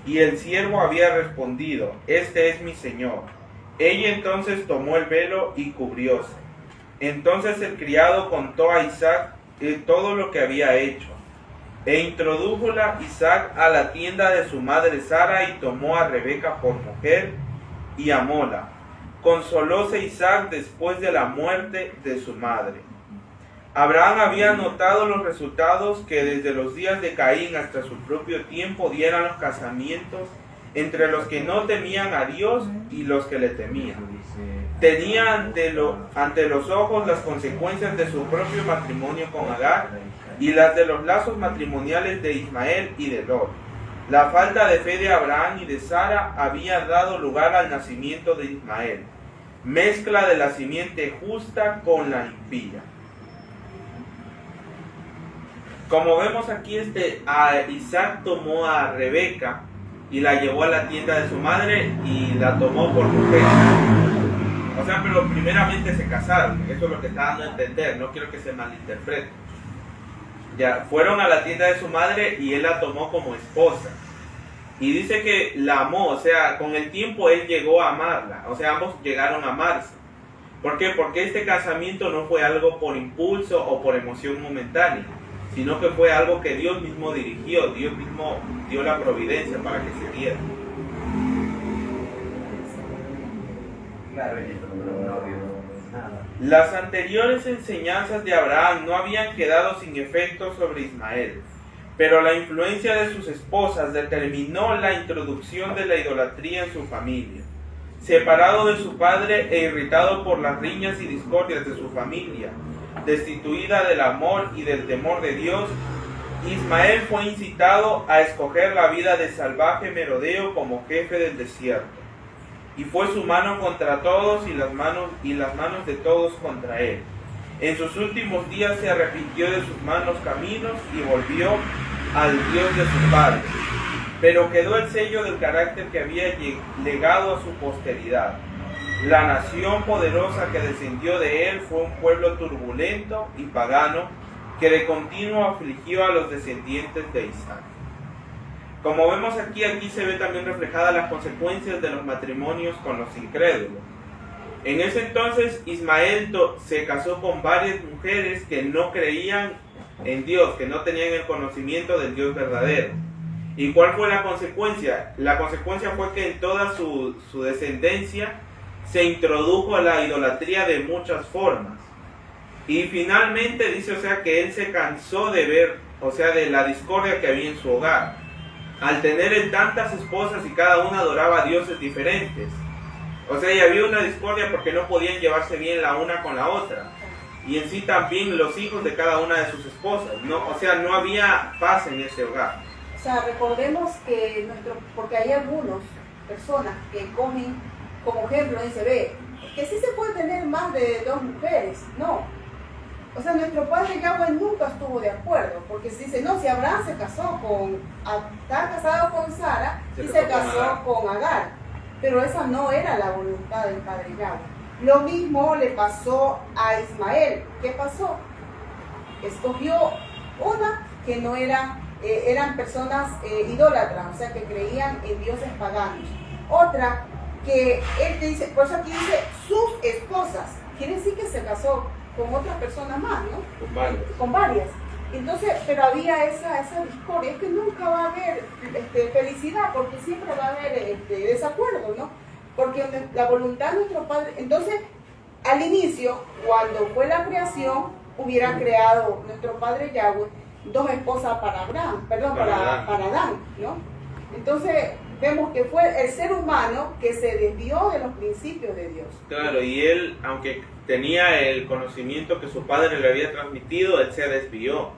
Y el siervo había respondido: este es mi señor. Ella entonces tomó el velo y cubrióse. Entonces el criado contó a Isaac todo lo que había hecho. E introdújola Isaac a la tienda de su madre Sara y tomó a Rebeca por mujer y amóla. Consolóse Isaac después de la muerte de su madre. Abraham había notado los resultados que desde los días de Caín hasta su propio tiempo dieran los casamientos entre los que no temían a Dios y los que le temían. Tenía ante los ojos las consecuencias de su propio matrimonio con Agar y las de los lazos matrimoniales de Ismael y de Lot. La falta de fe de Abraham y de Sara había dado lugar al nacimiento de Ismael, mezcla de la simiente justa con la impía. Como vemos aquí, Isaac tomó a Rebeca y la llevó a la tienda de su madre y la tomó por mujer. O sea, pero primeramente se casaron. Eso es lo que está dando a entender. No quiero que se malinterprete. Ya fueron a la tienda de su madre y él la tomó como esposa. Y dice que la amó. O sea, con el tiempo él llegó a amarla. O sea, ambos llegaron a amarse. ¿Por qué? Porque este casamiento no fue algo por impulso o por emoción momentánea, sino que fue algo que Dios mismo dirigió. Dios mismo dio la providencia para que se diera. Las anteriores enseñanzas de Abraham no habían quedado sin efecto sobre Ismael, pero la influencia de sus esposas determinó la introducción de la idolatría en su familia. Separado de su padre e irritado por las riñas y discordias de su familia, destituida del amor y del temor de Dios, Ismael fue incitado a escoger la vida de salvaje merodeo como jefe del desierto. Y fue su mano contra todos y las manos de todos contra él. En sus últimos días se arrepintió de sus malos caminos y volvió al Dios de su padre. Pero quedó el sello del carácter que había legado a su posteridad. La nación poderosa que descendió de él fue un pueblo turbulento y pagano que de continuo afligió a los descendientes de Isaac. Como vemos aquí se ve también reflejadas las consecuencias de los matrimonios con los incrédulos. En ese entonces Ismael se casó con varias mujeres que no creían en Dios, que no tenían el conocimiento del Dios verdadero. ¿Y cuál fue la consecuencia? La consecuencia fue que en toda su descendencia se introdujo la idolatría de muchas formas. Y finalmente dice, que él se cansó de ver, de la discordia que había en su hogar. Al tener tantas esposas y cada una adoraba a dioses diferentes. Y había una discordia porque no podían llevarse bien la una con la otra. Y en sí también los hijos de cada una de sus esposas. No había paz en ese hogar. Recordemos que porque hay algunas personas que cogen, como ejemplo, dice, que sí se puede tener más de 2 mujeres. No. Nuestro padre Yahweh nunca estuvo de acuerdo, porque si dice, si Abraham se casó está casado con Sara y se casó con Agar, pero esa no era la voluntad del padre Yahweh. Lo mismo le pasó a Ismael. ¿Qué pasó? Escogió una que no eran personas idólatras, que creían en dioses paganos. Otra que él te dice, por eso aquí dice sus esposas, quiere decir que se casó con otras personas más, ¿no? Con varias. Entonces, pero había esa discordia. Es que nunca va a haber felicidad, porque siempre va a haber desacuerdo, ¿no? Porque la voluntad de nuestro Padre. Entonces, al inicio, cuando fue la creación, hubiera creado nuestro Padre Yahweh 2 esposas para Adán, ¿no? Entonces, vemos que fue el ser humano que se desvió de los principios de Dios. Claro, y él, aunque tenía el conocimiento que su padre le había transmitido, él se desvió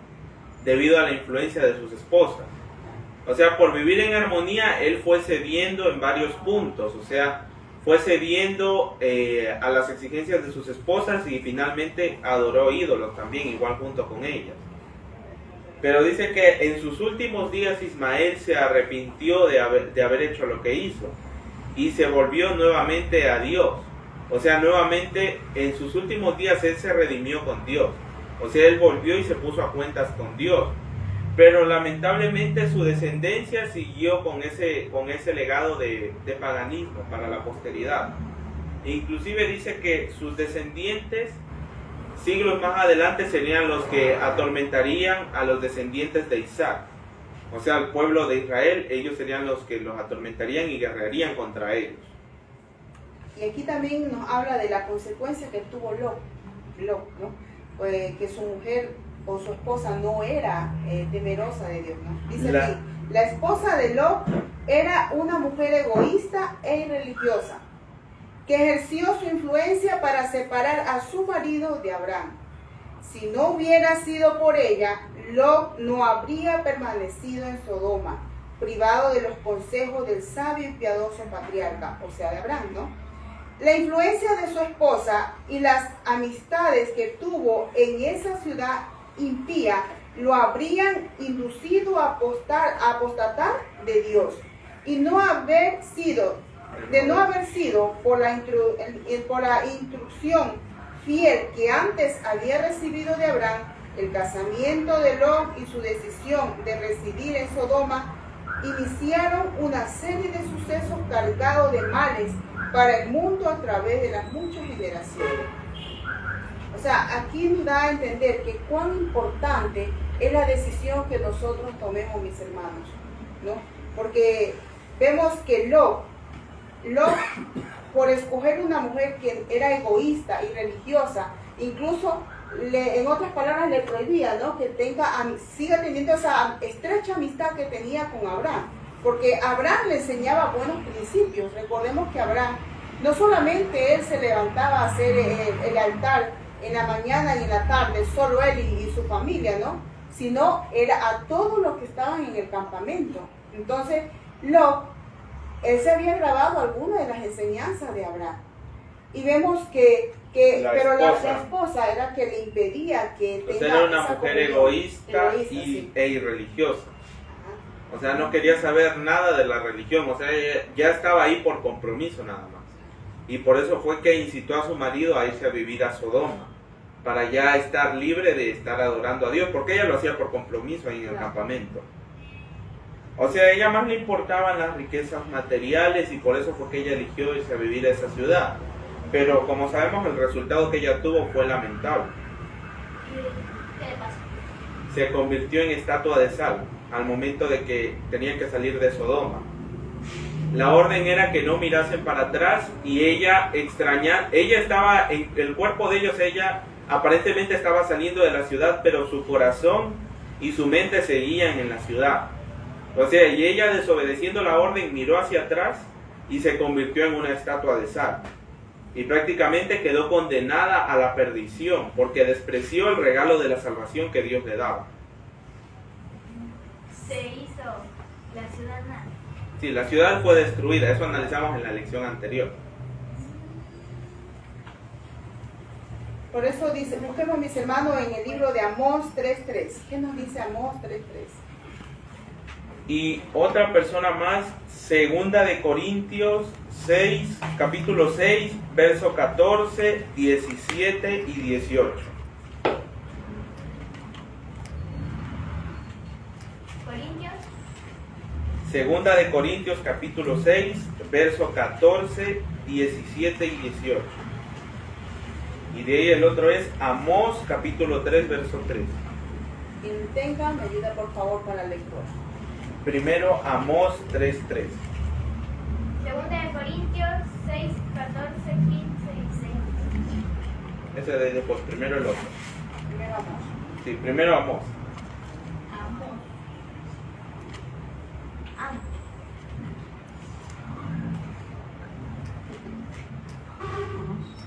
debido a la influencia de sus esposas. Por vivir en armonía, él fue cediendo en varios puntos, fue cediendo a las exigencias de sus esposas y finalmente adoró ídolos también, igual junto con ellas. Pero dice que en sus últimos días Ismael se arrepintió de haber hecho lo que hizo y se volvió nuevamente a Dios. O sea, nuevamente en sus últimos días él se redimió con Dios. O sea, él volvió y se puso a cuentas con Dios. Pero lamentablemente su descendencia siguió con ese legado de paganismo para la posteridad. E inclusive dice que sus descendientes, siglos más adelante, serían los que atormentarían a los descendientes de Isaac. O sea, al pueblo de Israel, ellos serían los que los atormentarían y guerrearían contra ellos. Y aquí también nos habla de la consecuencia que tuvo Lot, ¿no? Que su mujer o su esposa no era temerosa de Dios, ¿no? Dice aquí, la esposa de Lot era una mujer egoísta e irreligiosa, que ejerció su influencia para separar a su marido de Abraham. Si no hubiera sido por ella, Lot no habría permanecido en Sodoma, privado de los consejos del sabio y piadoso patriarca, o sea, de Abraham, ¿no? La influencia de su esposa y las amistades que tuvo en esa ciudad impía lo habrían inducido a apostatar de Dios, y de no haber sido por la instrucción fiel que antes había recibido de Abraham, el casamiento de Lot y su decisión de residir en Sodoma iniciaron una serie de sucesos cargados de males para el mundo a través de las muchas generaciones. O sea, aquí nos da a entender que cuán importante es la decisión que nosotros tomemos, mis hermanos, ¿no? Porque vemos que Lot, por escoger una mujer que era egoísta y religiosa, incluso en otras palabras le prohibía, ¿no?, que siga teniendo esa estrecha amistad que tenía con Abraham, porque Abraham le enseñaba buenos principios. Recordemos que Abraham, no solamente él se levantaba a hacer el altar en la mañana y en la tarde, solo él y su familia, ¿no?, sino era a todos los que estaban en el campamento. Entonces, él se había grabado algunas de las enseñanzas de Abraham. Y vemos la esposa era que le impedía que tenga era una esa mujer comunión. egoísta Sí. e irreligiosa. O sea, no quería saber nada de la religión. O sea, ella ya estaba ahí por compromiso nada más. Y por eso fue que incitó a su marido a irse a vivir a Sodoma, para ya estar libre de estar adorando a Dios, porque ella lo hacía por compromiso ahí en el campamento. O sea, a ella más le importaban las riquezas materiales y por eso fue que ella eligió irse a vivir a esa ciudad. Pero como sabemos, el resultado que ella tuvo fue lamentable. ¿Qué le pasó? Se convirtió en estatua de sal al momento de que tenían que salir de Sodoma. La orden era que no mirasen para atrás y ella estaba en el cuerpo de ellos, ella aparentemente estaba saliendo de la ciudad, pero su corazón y su mente seguían en la ciudad. O sea, y ella, desobedeciendo la orden, miró hacia atrás y se convirtió en una estatua de sal. Y prácticamente quedó condenada a la perdición porque despreció el regalo de la salvación que Dios le daba. Se hizo la ciudad nada. Sí, la ciudad fue destruida, eso analizamos en la lección anterior. Por eso dice, busquemos, mis hermanos, en el libro de Amós 3.3. ¿Qué nos dice Amós 3.3? Y otra persona más, segunda de Corintios 6, capítulo 6, verso 14, 17 y 18. Corintios. Segunda de Corintios, capítulo 6, verso 14, 17 y 18. Y de ahí el otro es Amós, capítulo 3, verso 3. Quien tenga, me ayuda por favor para la lectura. Primero Amós 3, 3. Segunda de Corintios 6, 14, 15 y 6. Ese de después, primero el otro. Primero Amós. Sí, primero Amós. Amor.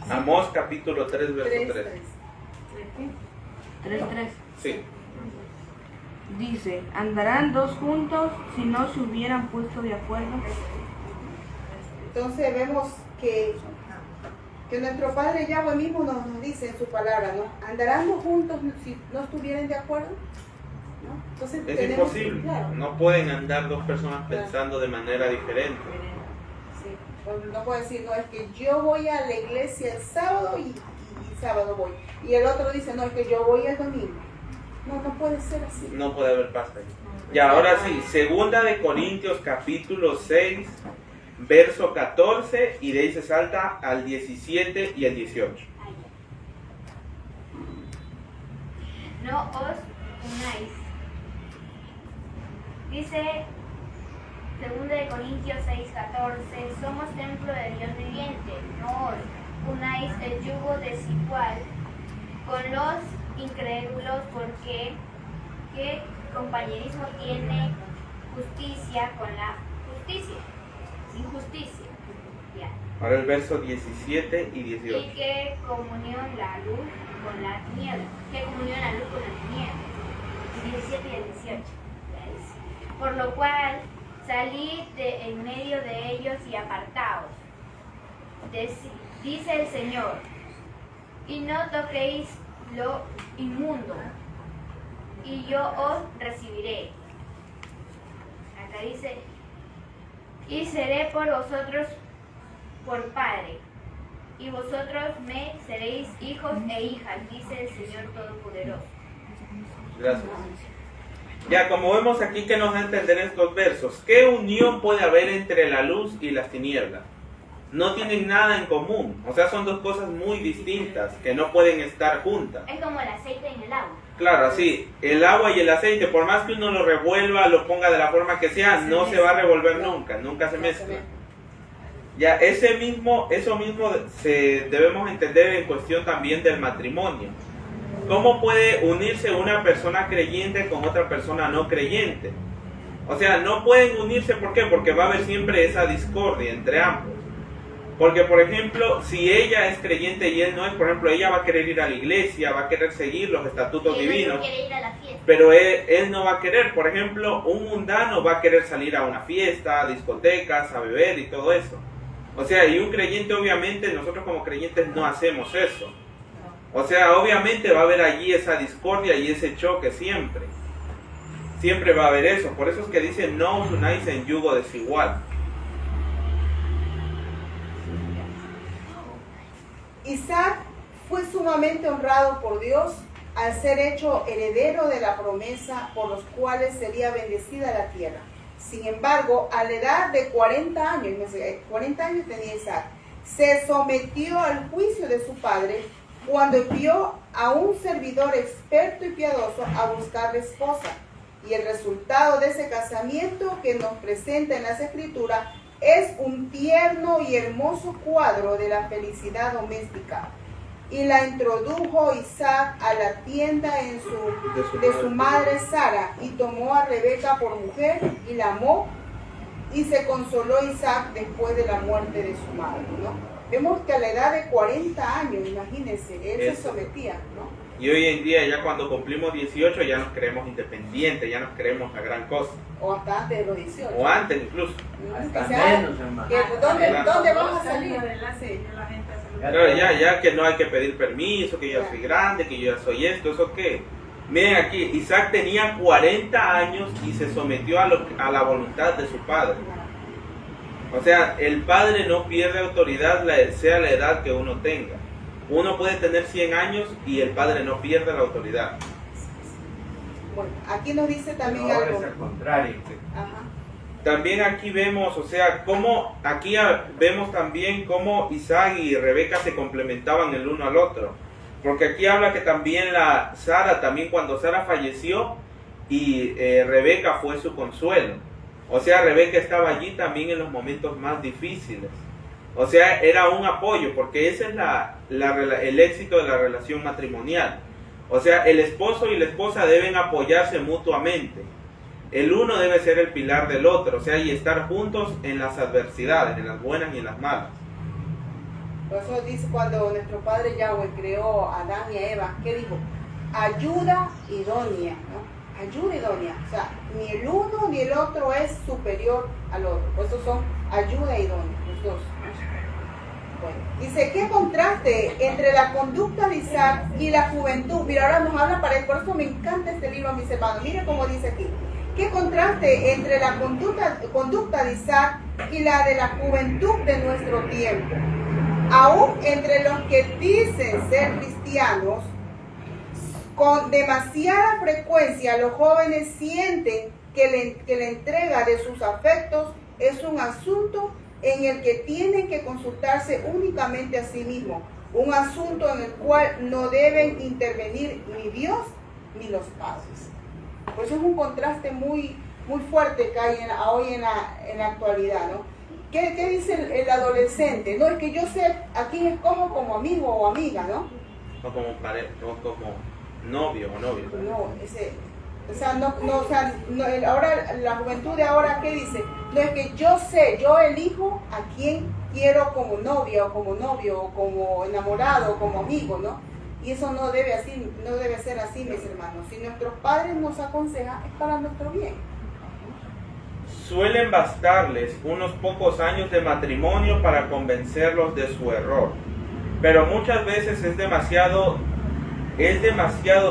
Amós capítulo 3, verso 3. 3:3. Sí. Dice, ¿andarán dos juntos si no se hubieran puesto de acuerdo? Entonces vemos que nuestro Padre Yahweh mismo nos dice en su palabra, ¿no? ¿Andarán dos juntos si no estuvieran de acuerdo? ¿No? Entonces, Es imposible. claro, No pueden andar dos personas pensando de manera diferente. sí. No puede decir, no, es que yo voy a la iglesia el sábado y sábado voy. Y el otro dice, no, es que yo voy el domingo. No puede ser así. No puede haber paz ahí. Y ahora sí, segunda de Corintios capítulo 6, verso 14, y de ahí se salta al 17 y al 18. No os unáis. Dice 2 de Corintios 6:14, somos templo de Dios viviente, no os unáis el yugo desigual con los incrédulos, porque ¿qué compañerismo tiene justicia con la justicia? Injusticia. Ya. Ahora el verso 17 y ¿Y 18. qué comunión la luz con la tiniebla? ¿Qué comunión la luz con la tiniebla? El 17 y el 18. Ya dice. Por lo cual, salid de en medio de ellos y apartaos, dice el Señor, y no toquéis lo inmundo, y yo os recibiré. Acá dice, y seré por vosotros por Padre, y vosotros me seréis hijos e hijas, dice el Señor Todopoderoso. Gracias. Ya, como vemos aquí que nos da a entender estos versos, ¿qué unión puede haber entre la luz y las tinieblas? No tienen nada en común, o sea, son dos cosas muy distintas que no pueden estar juntas. Es como el aceite en el agua. Claro, así, el agua y el aceite, por más que uno lo revuelva, lo ponga de la forma que sea, no se va a revolver nunca, nunca se mezcla. Ya, eso mismo debemos entender en cuestión también del matrimonio. ¿Cómo puede unirse una persona creyente con otra persona no creyente? O sea, no pueden unirse, ¿por qué? Porque va a haber siempre esa discordia entre ambos. Porque, por ejemplo, si ella es creyente y él no es, por ejemplo, ella va a querer ir a la iglesia, va a querer seguir los estatutos divinos, Quiere ir a la fiesta. pero él no va a querer. Por ejemplo, un mundano va a querer salir a una fiesta, a discotecas, a beber y todo eso. O sea, y un creyente, obviamente, nosotros como creyentes no hacemos eso. O sea, obviamente va a haber allí esa discordia y ese choque siempre. Siempre va a haber eso. Por eso es que dice, no os unáis en yugo desigual. Isaac fue sumamente honrado por Dios al ser hecho heredero de la promesa por los cuales sería bendecida la tierra. Sin embargo, a la edad de 40 años, 40 años tenía Isaac, se sometió al juicio de su padre cuando envió a un servidor experto y piadoso a buscarle esposa. Y el resultado de ese casamiento que nos presenta en las Escrituras es un tierno y hermoso cuadro de la felicidad doméstica. Y la introdujo Isaac a la tienda de su madre Sara, y tomó a Rebeca por mujer y la amó, y se consoló Isaac después de la muerte de su madre, ¿no? Vemos que a la edad de 40 años, imagínense, él se sometía, ¿no? Y hoy en día, ya cuando cumplimos 18, ya nos creemos independientes, ya nos creemos la gran cosa. O hasta antes de los 18. O antes incluso. Hasta O sea, menos, hermano. ¿Dónde vamos a salir? Sí. Claro, ya que no hay que pedir permiso, que yo ya soy grande, que yo ya soy esto, ¿eso qué? Miren aquí, Isaac tenía 40 años y se sometió a la voluntad de su padre. O sea, el padre no pierde autoridad, sea la edad que uno tenga. Uno puede tener 100 años y el padre no pierde la autoridad. Bueno, aquí nos dice también Ahora algo. es al contrario. Ajá. También aquí vemos, o sea, vemos también cómo Isaac y Rebeca se complementaban el uno al otro. Porque aquí habla que también cuando Sara falleció y Rebeca fue su consuelo. O sea, Rebeca estaba allí también en los momentos más difíciles. O sea, era un apoyo, porque ese es el éxito de la relación matrimonial. O sea, el esposo y la esposa deben apoyarse mutuamente. El uno debe ser el pilar del otro, o sea, y estar juntos en las adversidades, en las buenas y en las malas. Por eso dice cuando nuestro Padre Yahweh creó a Adán y a Eva, ¿qué dijo? Ayuda idónea, ¿no? Ayuda idónea. O sea, ni el uno ni el otro es superior al otro. Por eso son ayuda idónea, los dos. Bueno, dice, ¿qué contraste entre la conducta de Isaac y la juventud? Mira, ahora nos habla para él, por eso me encanta este libro, mis hermanos. Mire cómo dice aquí. ¿Qué contraste entre la conducta de Isaac y la de la juventud de nuestro tiempo. Aún entre los que dicen ser cristianos, con demasiada frecuencia los jóvenes sienten que la entrega de sus afectos es un asunto en el que tienen que consultarse únicamente a sí mismos, un asunto en el cual no deben intervenir ni Dios ni los padres. Pues es un contraste muy fuerte que hay hoy en la actualidad, ¿no? ¿Qué dice el adolescente? No, es que yo sé a quién escojo como amigo o amiga, ¿no? O como novio o novia. Ahora la juventud de ahora, ¿qué dice? No, es que yo elijo a quién quiero como novia o como novio o como enamorado o como amigo, ¿no? Y eso no debe ser así, mis hermanos. Si nuestros padres nos aconsejan, es para nuestro bien. Suelen bastarles unos pocos años de matrimonio para convencerlos de su error, pero muchas veces es demasiado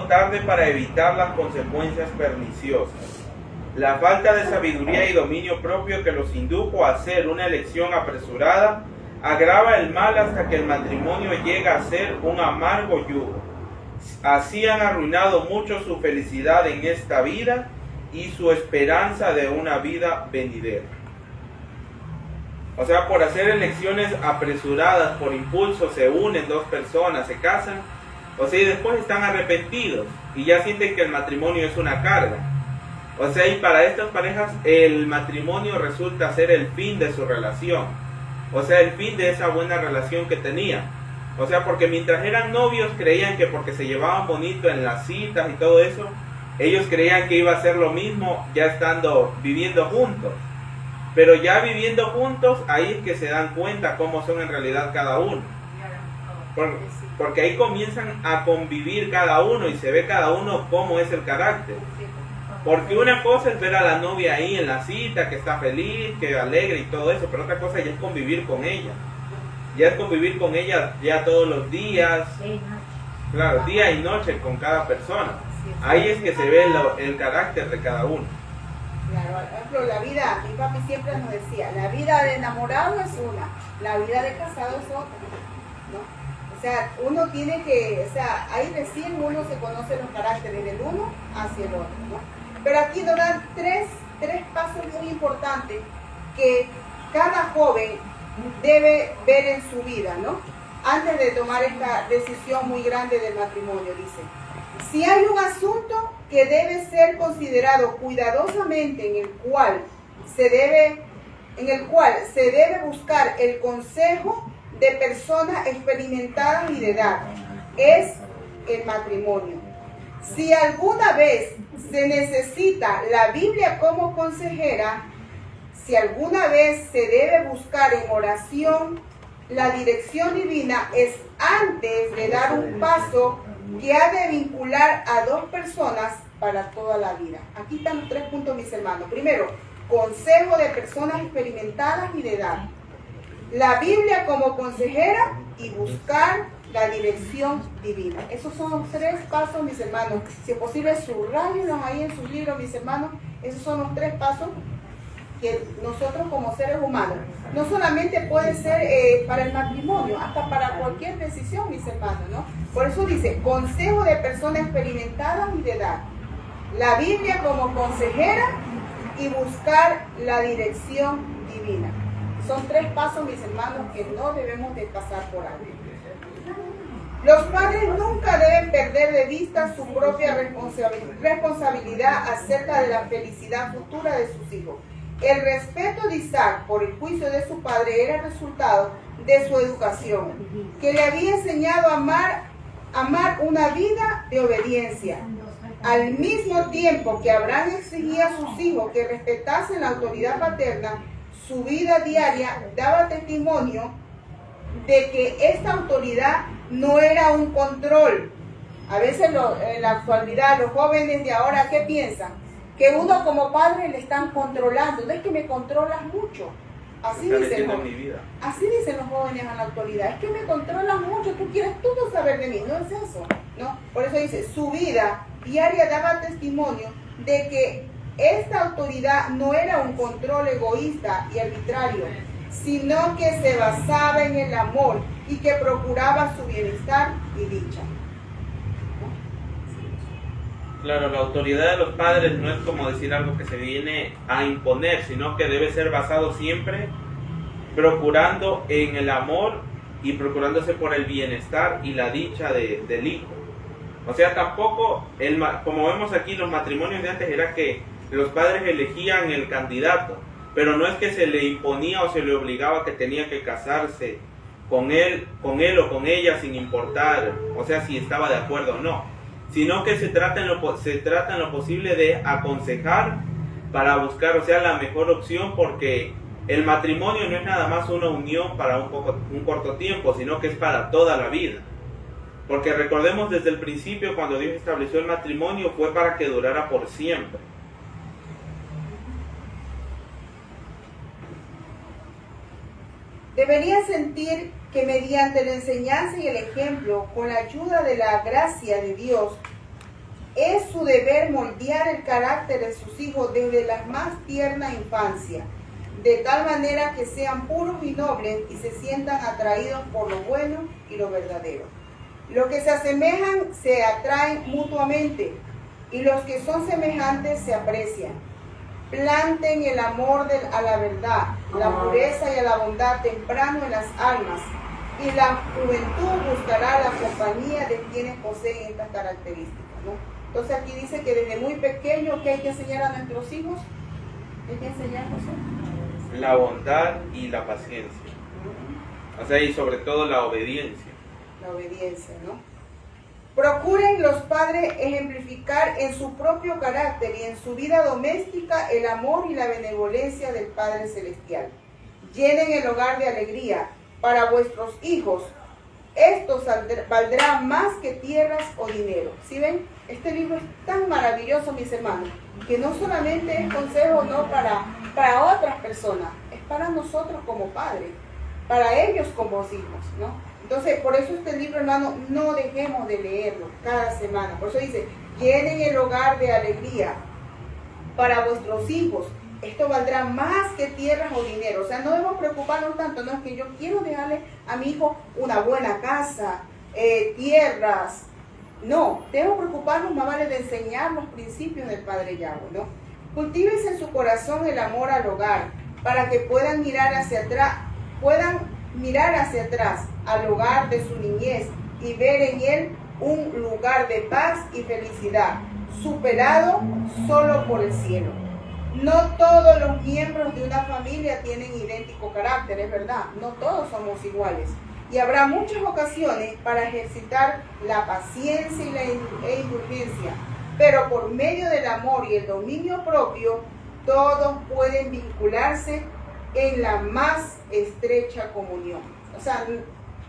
tarde para evitar las consecuencias perniciosas. La falta de sabiduría y dominio propio que los indujo a hacer una elección apresurada agrava el mal hasta que el matrimonio llega a ser un amargo yugo. Así han arruinado mucho su felicidad en esta vida y su esperanza de una vida venidera. O sea, por hacer elecciones apresuradas, por impulso, se unen dos personas, se casan, o sea, y después están arrepentidos y ya sienten que el matrimonio es una carga. O sea, y para estas parejas el matrimonio resulta ser el fin de su relación. O sea, el fin de esa buena relación que tenían. O sea, porque mientras eran novios creían que porque se llevaban bonito en las citas y todo eso, ellos creían que iba a ser lo mismo ya viviendo juntos. Pero ya viviendo juntos, ahí es que se dan cuenta cómo son en realidad cada uno. Porque ahí comienzan a convivir cada uno y se ve cada uno cómo es el carácter. Porque una cosa es ver a la novia ahí en la cita, que está feliz, que alegre y todo eso, pero otra cosa ya es convivir con ella. Ya es convivir con ella ya todos los días, claro, día y noche con cada persona. Ahí es que se ve el carácter de cada uno. Claro, por ejemplo, la vida, mi papi siempre nos decía, la vida de enamorado es una, la vida de casado es otra, ¿no? O sea, uno tiene que, ahí recién uno se conoce los caracteres del uno hacia el otro, ¿no? Pero aquí nos dan tres pasos muy importantes que cada joven debe ver en su vida, ¿no? Antes de tomar esta decisión muy grande del matrimonio, dice. Si hay un asunto que debe ser considerado cuidadosamente en el cual se debe buscar el consejo de personas experimentadas y de edad, es el matrimonio. Si alguna vez se necesita la Biblia como consejera, si alguna vez se debe buscar en oración la dirección divina, es antes de dar un paso que ha de vincular a dos personas para toda la vida. Aquí están los 3 puntos, mis hermanos. Primero, consejo de personas experimentadas y de edad. La Biblia como consejera y buscar la dirección divina. Esos son los 3 pasos, mis hermanos. Si es posible, subrayenlos ahí en sus libros, mis hermanos. Esos son los 3 pasos que nosotros como seres humanos, no solamente puede ser para el matrimonio, hasta para cualquier decisión, mis hermanos, ¿no? Por eso dice, consejo de personas experimentadas y de edad. La Biblia como consejera y buscar la dirección divina. Son 3 pasos, mis hermanos, que no debemos de pasar por alto. Los padres nunca deben perder de vista su propia responsabilidad acerca de la felicidad futura de sus hijos. El respeto de Isaac por el juicio de su padre era el resultado de su educación, que le había enseñado a amar una vida de obediencia. Al mismo tiempo que Abraham exigía a sus hijos que respetasen la autoridad paterna, su vida diaria daba testimonio de que esta autoridad no era un control. A veces en la actualidad los jóvenes de ahora, ¿qué piensan? Que uno como padre le están controlando. No es que me controlas mucho. Así dicen los jóvenes en la actualidad. Es que me controlas mucho, tú quieres todo saber de mí. No es eso, ¿no? Por eso dice, su vida diaria daba testimonio de que esta autoridad no era un control egoísta y arbitrario, sino que se basaba en el amor y que procuraba su bienestar y dicha. Claro, la autoridad de los padres no es como decir algo que se viene a imponer, sino que debe ser basado siempre procurando en el amor y procurándose por el bienestar y la dicha del hijo. O sea, tampoco, como vemos aquí, los matrimonios de antes era que los padres elegían el candidato, pero no es que se le imponía o se le obligaba que tenía que casarse con él o con ella sin importar, o sea, si estaba de acuerdo o no, sino que se trata en lo posible de aconsejar para buscar, o sea, la mejor opción, porque el matrimonio no es nada más una unión para un corto tiempo, sino que es para toda la vida. Porque recordemos desde el principio, cuando Dios estableció el matrimonio, fue para que durara por siempre. Deberían sentir que mediante la enseñanza y el ejemplo, con la ayuda de la gracia de Dios, es su deber moldear el carácter de sus hijos desde la más tierna infancia, de tal manera que sean puros y nobles y se sientan atraídos por lo bueno y lo verdadero. Los que se asemejan se atraen mutuamente y los que son semejantes se aprecian. Planten el amor a la verdad, la pureza y a la bondad temprano en las almas, y la juventud buscará la compañía de quienes poseen estas características, ¿no? Entonces aquí dice que desde muy pequeño, ¿qué hay que enseñar a nuestros hijos? ¿Qué hay que enseñar, José? La bondad y la paciencia. O sea, y sobre todo la obediencia. La obediencia, ¿no? Procuren los padres ejemplificar en su propio carácter y en su vida doméstica el amor y la benevolencia del Padre Celestial. Llenen el hogar de alegría para vuestros hijos. Esto valdrá más que tierras o dinero. ¿Sí ven? Este libro es tan maravilloso, mis hermanos, que no solamente es consejo no para otras personas, es para nosotros como padres, para ellos como hijos, ¿no? Entonces, por eso este libro, hermano, no dejemos de leerlo cada semana. Por eso dice, llenen el hogar de alegría para vuestros hijos. Esto valdrá más que tierras o dinero. O sea, no debemos preocuparnos tanto. No es que yo quiero dejarle a mi hijo una buena casa, tierras. No, debemos preocuparnos más vale de enseñar los principios del Padre Yahweh, ¿no? Cultívense en su corazón el amor al hogar para que puedan mirar hacia atrás al hogar de su niñez y ver en él un lugar de paz y felicidad, superado solo por el cielo. No todos los miembros de una familia tienen idéntico carácter, es verdad, no todos somos iguales. Y habrá muchas ocasiones para ejercitar la paciencia y la indulgencia, pero por medio del amor y el dominio propio, todos pueden vincularse en la más estrecha comunión. O sea,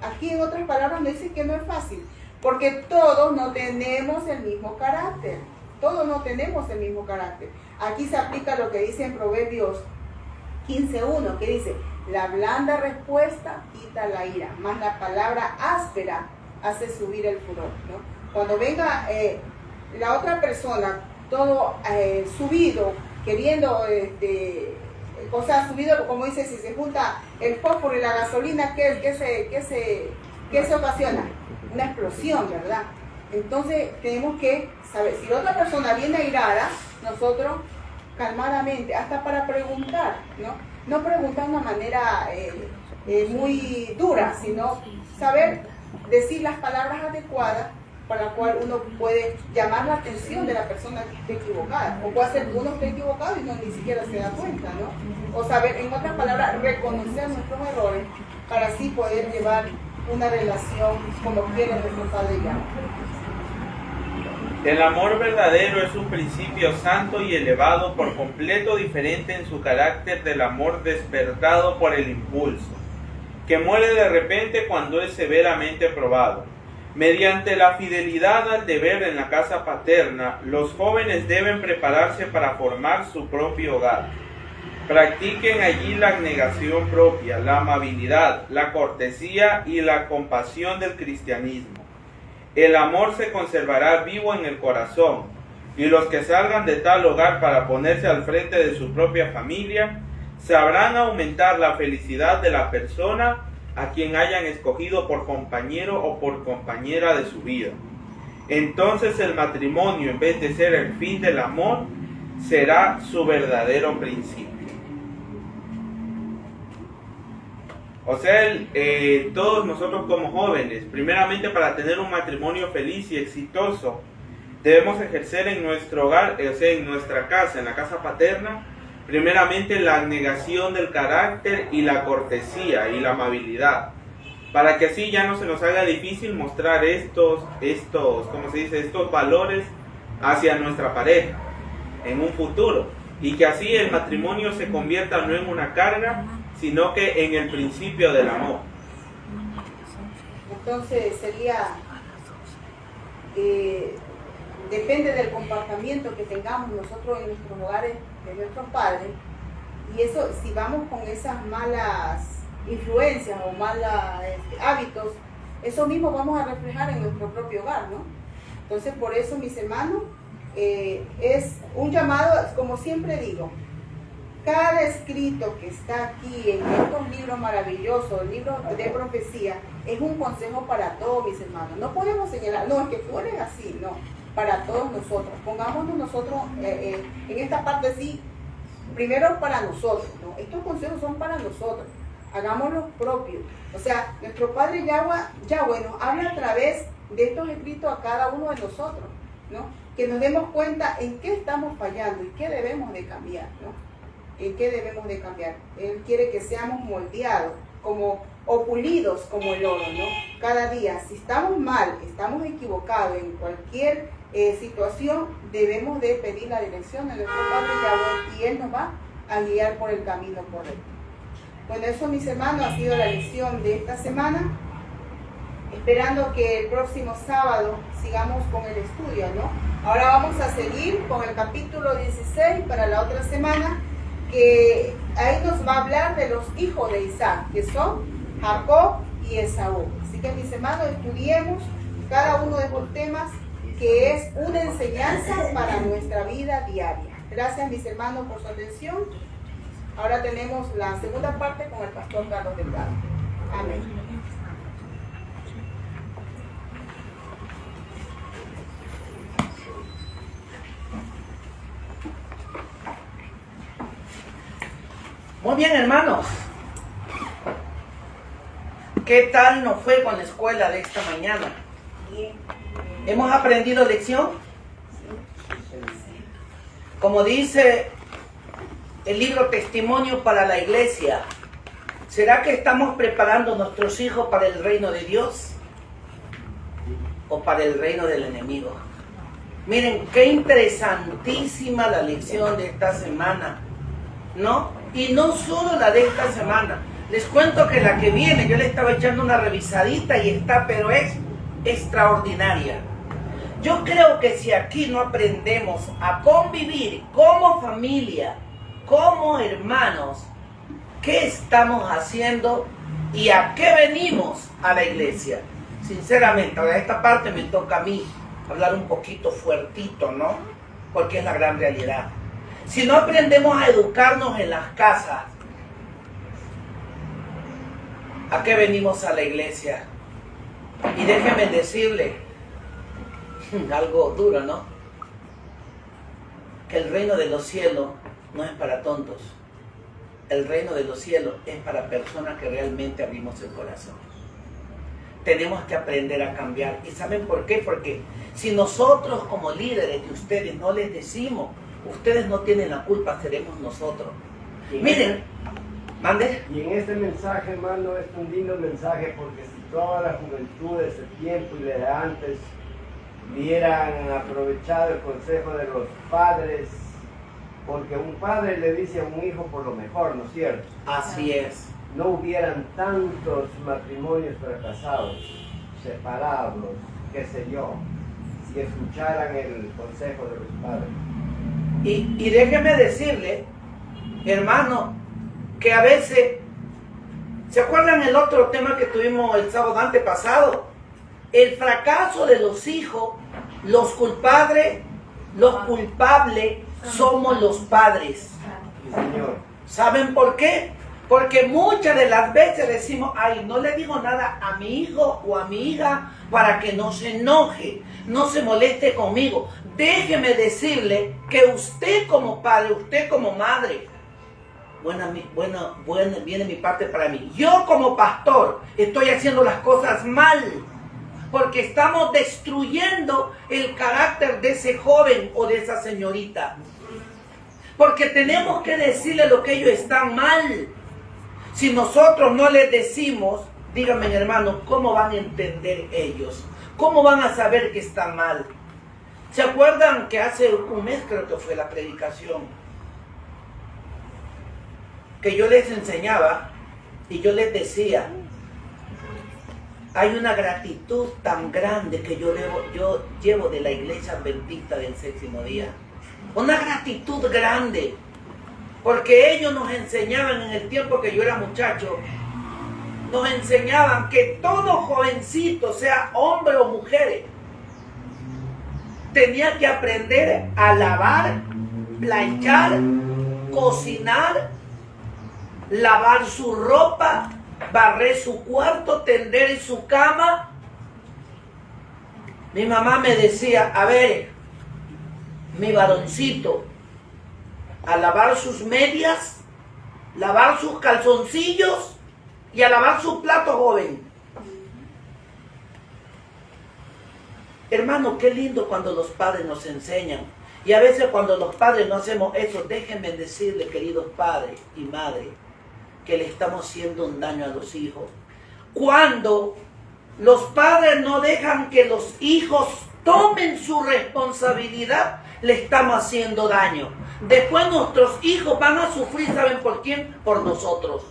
aquí en otras palabras me dice que no es fácil, porque todos no tenemos el mismo carácter. Todos no tenemos el mismo carácter. Aquí se aplica lo que dice en Proverbios 15:1, que dice, la blanda respuesta quita la ira, mas la palabra áspera hace subir el furor, ¿no? Cuando venga la otra persona, todo subido, queriendo subido, como dice, si se junta el fósforo y la gasolina, ¿qué se ocasiona? Una explosión, ¿verdad? Entonces tenemos que saber, si la otra persona viene airada, nosotros calmadamente, hasta para preguntar, no preguntar de una manera muy dura, sino saber decir las palabras adecuadas para la cual uno puede llamar la atención de la persona que esté equivocada, o puede ser que uno esté equivocado y no ni siquiera se da cuenta, ¿no? O saber, en otras palabras, reconocer nuestros errores para así poder llevar una relación como quiere nuestro Padre Yahweh. El amor verdadero es un principio santo y elevado, por completo diferente en su carácter del amor despertado por el impulso, que muere de repente cuando es severamente probado. Mediante la fidelidad al deber en la casa paterna, los jóvenes deben prepararse para formar su propio hogar. Practiquen allí la abnegación propia, la amabilidad, la cortesía y la compasión del cristianismo. El amor se conservará vivo en el corazón, y los que salgan de tal hogar para ponerse al frente de su propia familia, sabrán aumentar la felicidad de la persona a quien hayan escogido por compañero o por compañera de su vida. Entonces el matrimonio, en vez de ser el fin del amor, será su verdadero principio. O sea, todos nosotros como jóvenes, primeramente para tener un matrimonio feliz y exitoso, debemos ejercer en nuestro hogar, o sea, en nuestra casa, en la casa paterna, primeramente la abnegación del carácter y la cortesía y la amabilidad, para que así ya no se nos haga difícil mostrar estos valores hacia nuestra pareja en un futuro, y que así el matrimonio se convierta no en una carga, sino que en el principio del amor. Entonces sería, depende del comportamiento que tengamos nosotros en nuestros hogares de nuestros padres, y eso, si vamos con esas malas influencias o malos hábitos, eso mismo vamos a reflejar en nuestro propio hogar, ¿no? Entonces, por eso, mis hermanos, es un llamado, como siempre digo, cada escrito que está aquí en estos libros maravillosos, libros de profecía, es un consejo para todos, mis hermanos. No podemos señalar, no, es que tú eres así, no, para todos nosotros. Pongámonos nosotros en esta parte así, primero para nosotros, ¿no? Estos consejos son para nosotros, hagámoslos propios. O sea, nuestro Padre Yahweh nos habla a través de estos escritos a cada uno de nosotros, ¿no? Que nos demos cuenta en qué estamos fallando y qué debemos de cambiar, ¿no? En qué debemos de cambiar. Él quiere que seamos moldeados o pulidos como el oro, ¿no? Cada día, si estamos mal, estamos equivocados en cualquier situación, debemos de pedir la dirección de nuestro Padre Yahweh y Él nos va a guiar por el camino correcto. Bueno, eso, mis hermanos, ha sido la lección de esta semana. Esperando que el próximo sábado sigamos con el estudio, ¿no? Ahora vamos a seguir con el capítulo 16 para la otra semana, que ahí nos va a hablar de los hijos de Isaac, que son Jacob y Esaú. Así que, mis hermanos, estudiemos cada uno de estos temas, que es una enseñanza para nuestra vida diaria. Gracias, mis hermanos, por su atención. Ahora tenemos la segunda parte con el pastor Carlos Delgado. Amén. Muy bien, hermanos. ¿Qué tal nos fue con la escuela de esta mañana? ¿Hemos aprendido lección? Como dice el libro Testimonio para la Iglesia, ¿será que estamos preparando a nuestros hijos para el reino de Dios o para el reino del enemigo? Miren, qué interesantísima la lección de esta semana, ¿no? Y no solo la de esta semana. Les cuento que la que viene, yo le estaba echando una revisadita y está, pero es extraordinaria. Yo creo que si aquí no aprendemos a convivir como familia, como hermanos, ¿qué estamos haciendo y a qué venimos a la iglesia? Sinceramente, ahora esta parte me toca a mí hablar un poquito fuertito, ¿no? Porque es la gran realidad. Si no aprendemos a educarnos en las casas, ¿a qué venimos a la iglesia? Y déjenme decirle algo duro, ¿no? Que el reino de los cielos no es para tontos. El reino de los cielos es para personas que realmente abrimos el corazón. Tenemos que aprender a cambiar. ¿Y saben por qué? Porque si nosotros como líderes de ustedes no les decimos, ustedes no tienen la culpa, seremos nosotros. Miren, mande. Y en este mensaje, hermano, es un lindo mensaje, porque si toda la juventud de ese tiempo y de antes hubieran aprovechado el consejo de los padres, porque un padre le dice a un hijo por lo mejor, ¿no es cierto? Así es. No hubieran tantos matrimonios fracasados, separados, qué sé yo, si escucharan el consejo de los padres. Y déjeme decirle, hermano, que a veces, ¿se acuerdan el otro tema que tuvimos el sábado antepasado? El fracaso de los hijos, los culpables los culpables somos los padres. Sí, Señor. ¿Saben por qué? Porque muchas de las veces decimos, ay, no le digo nada a mi hijo o a mi hija para que no se enoje, no se moleste conmigo. Déjeme decirle que usted como padre, usted como madre, viene mi parte para mí. Yo como pastor estoy haciendo las cosas mal, porque estamos destruyendo el carácter de ese joven o de esa señorita. Porque tenemos que decirle lo que ellos están mal. Si nosotros no les decimos, díganme hermano, ¿cómo van a entender ellos? ¿Cómo van a saber que están mal? ¿Se acuerdan que hace un mes creo que fue la predicación? Que yo les enseñaba y yo les decía, hay una gratitud tan grande que yo llevo de la iglesia adventista del séptimo día. Una gratitud grande. Porque ellos nos enseñaban en el tiempo que yo era muchacho, nos enseñaban que todo jovencito, sea hombre o mujer, tenía que aprender a lavar, planchar, cocinar, lavar su ropa, barrer su cuarto, tender su cama. Mi mamá me decía, a ver, mi varoncito, a lavar sus medias, lavar sus calzoncillos y a lavar su plato, joven. Hermano, qué lindo cuando los padres nos enseñan. Y a veces cuando los padres no hacemos eso, déjenme decirle, queridos padres y madres, que le estamos haciendo un daño a los hijos. Cuando los padres no dejan que los hijos tomen su responsabilidad, le estamos haciendo daño. Después nuestros hijos van a sufrir, ¿saben por quién? Por nosotros.